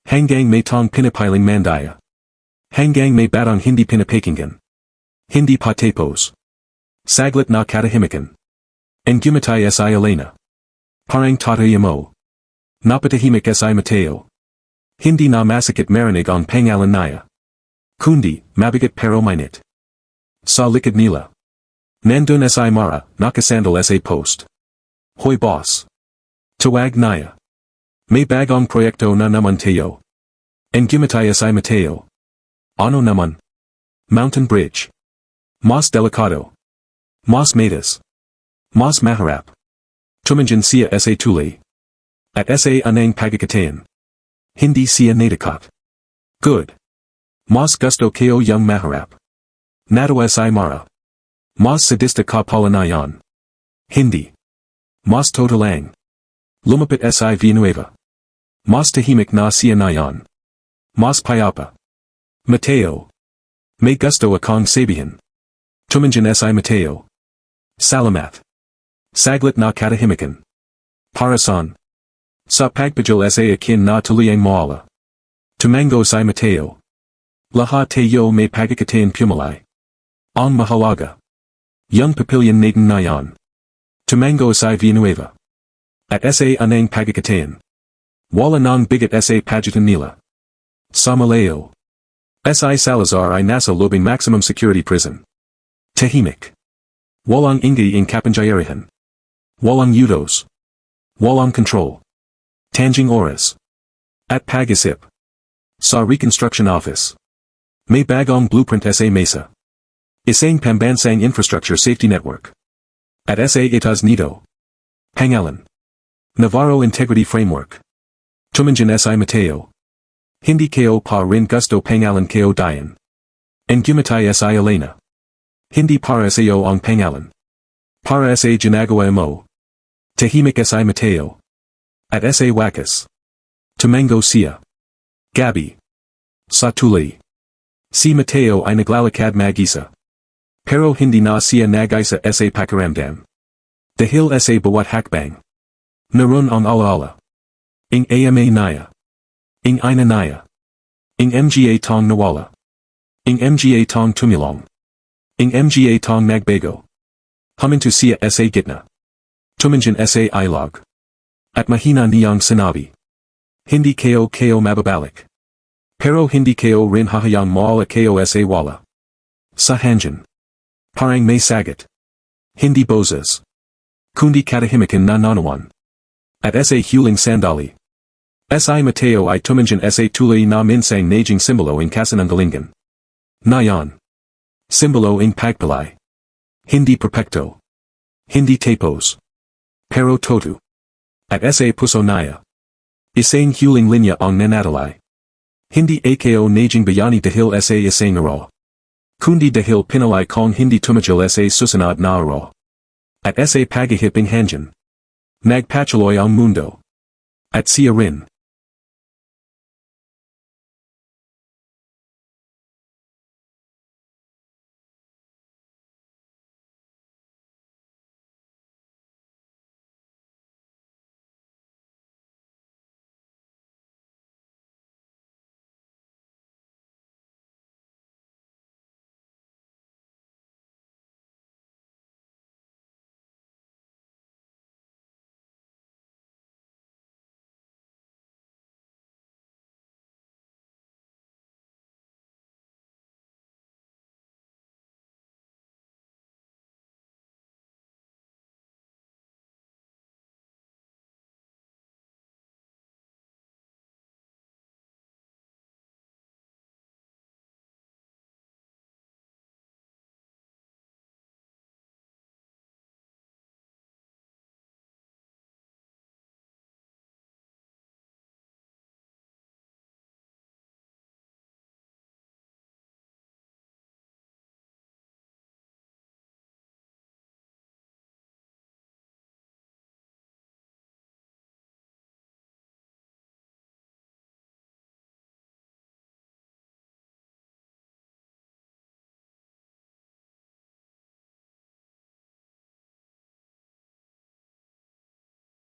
Hanggang may tong pinipiling mandaya. Hanggang may batang hindi pinapakinggan. Hindi pa tapos. Saglit na katahimikan. And gumatay si Elena. Parang tatay mo. Napatahimik si Mateo. Hindi na masakit marinig ang pangalan naya. Kundi, mabigat pero minit. Sa likod nila. Nandun si Mara, nakasandal sa post. Hoy boss. Tawag naya. May bagong proyekto na naman tayo. And gumatay si Mateo. Ano naman? Mountain bridge. Mas delikado. Mas matas. Mas mahirap. Tumanjan siya sa tuli. At sa anang pagkakatayan. Hindi siya natakot. Good. Mas gusto ko yung mahirap. Natawa si Mara. Mas sadista ka pala na yan. Hindi. Mas totalang. Lumapit si Villanueva. Mas tahimik na siya na yan. Mas payapa. Mateo. May gusto akong sabihin. Tumanjan si Mateo. Salamat. Saglit na katahimikan. Para saan? Sa pagpajal sa akin na tuliyang mawala. Tumango si Mateo. Lahat tayo may pagkakatayan pumalay. Ang mahalaga. Yung papilyan natin na yan. Tumango si Villanueva. At sa anang pagkakatayan. Wala nang bigat sa pagitan nila. Sa Malayo. Si Salazar ay nasa lobing maximum security prison. Tahimik. Walang ingay in kapangyarihan. Walang utos. Walang control. Tanging oras. At pag-isip. Sa reconstruction office. May bagong blueprint sa mesa. Isang pambansang infrastructure safety network. At sa itas nito. Pangalan. Navarro Integrity Framework. Tumanjan si Mateo. Hindi ko pa rin gusto pangalan ko dayan. And gumatay si Elena. Hindi para sa iyo ang pangalan. Para sa ginagawa mo. Tahimik si Mateo. At sa wakas. Tumango siya. Gabi. Sa tuli. Si Mateo ay naglalakad mag-isa. Pero hindi na siya nag-isa sa pakiramdam. Dahil sa bawat hakbang. Naroon ang alaala. Ing ama naya. Ing ina naya. Ing mga tong nawala. Ing mga tong tumulong. Ing mga tong nagbago. Huminto siya sa gitna. Tumanjan sa ilog. At mahina niyang sinabi. Hindi ko mababalik. Pero hindi ko rin hahayang mawala ko sa wala. Sa hanggang. Parang may sagat. Hindi boses. Kundi katahimikan na nanawan. At sa huling sandali. Si Mateo ay tumanjan sa tuli na minsang naging simbolo in kasananggalingan. Ngayon. Simbolo in pagpalay. Hindi perfecto. Hindi tapos. Pero toto. At sa puso naya. Isang huling linya ang nanadalay. Hindi ako najing bayani dahil sa isang araw. Kundi dahil pinalay kong hindi tumigil sa susunod na araw. At sa paghihiping hangyan. Nagpatuloy ang mundo. At siya rin.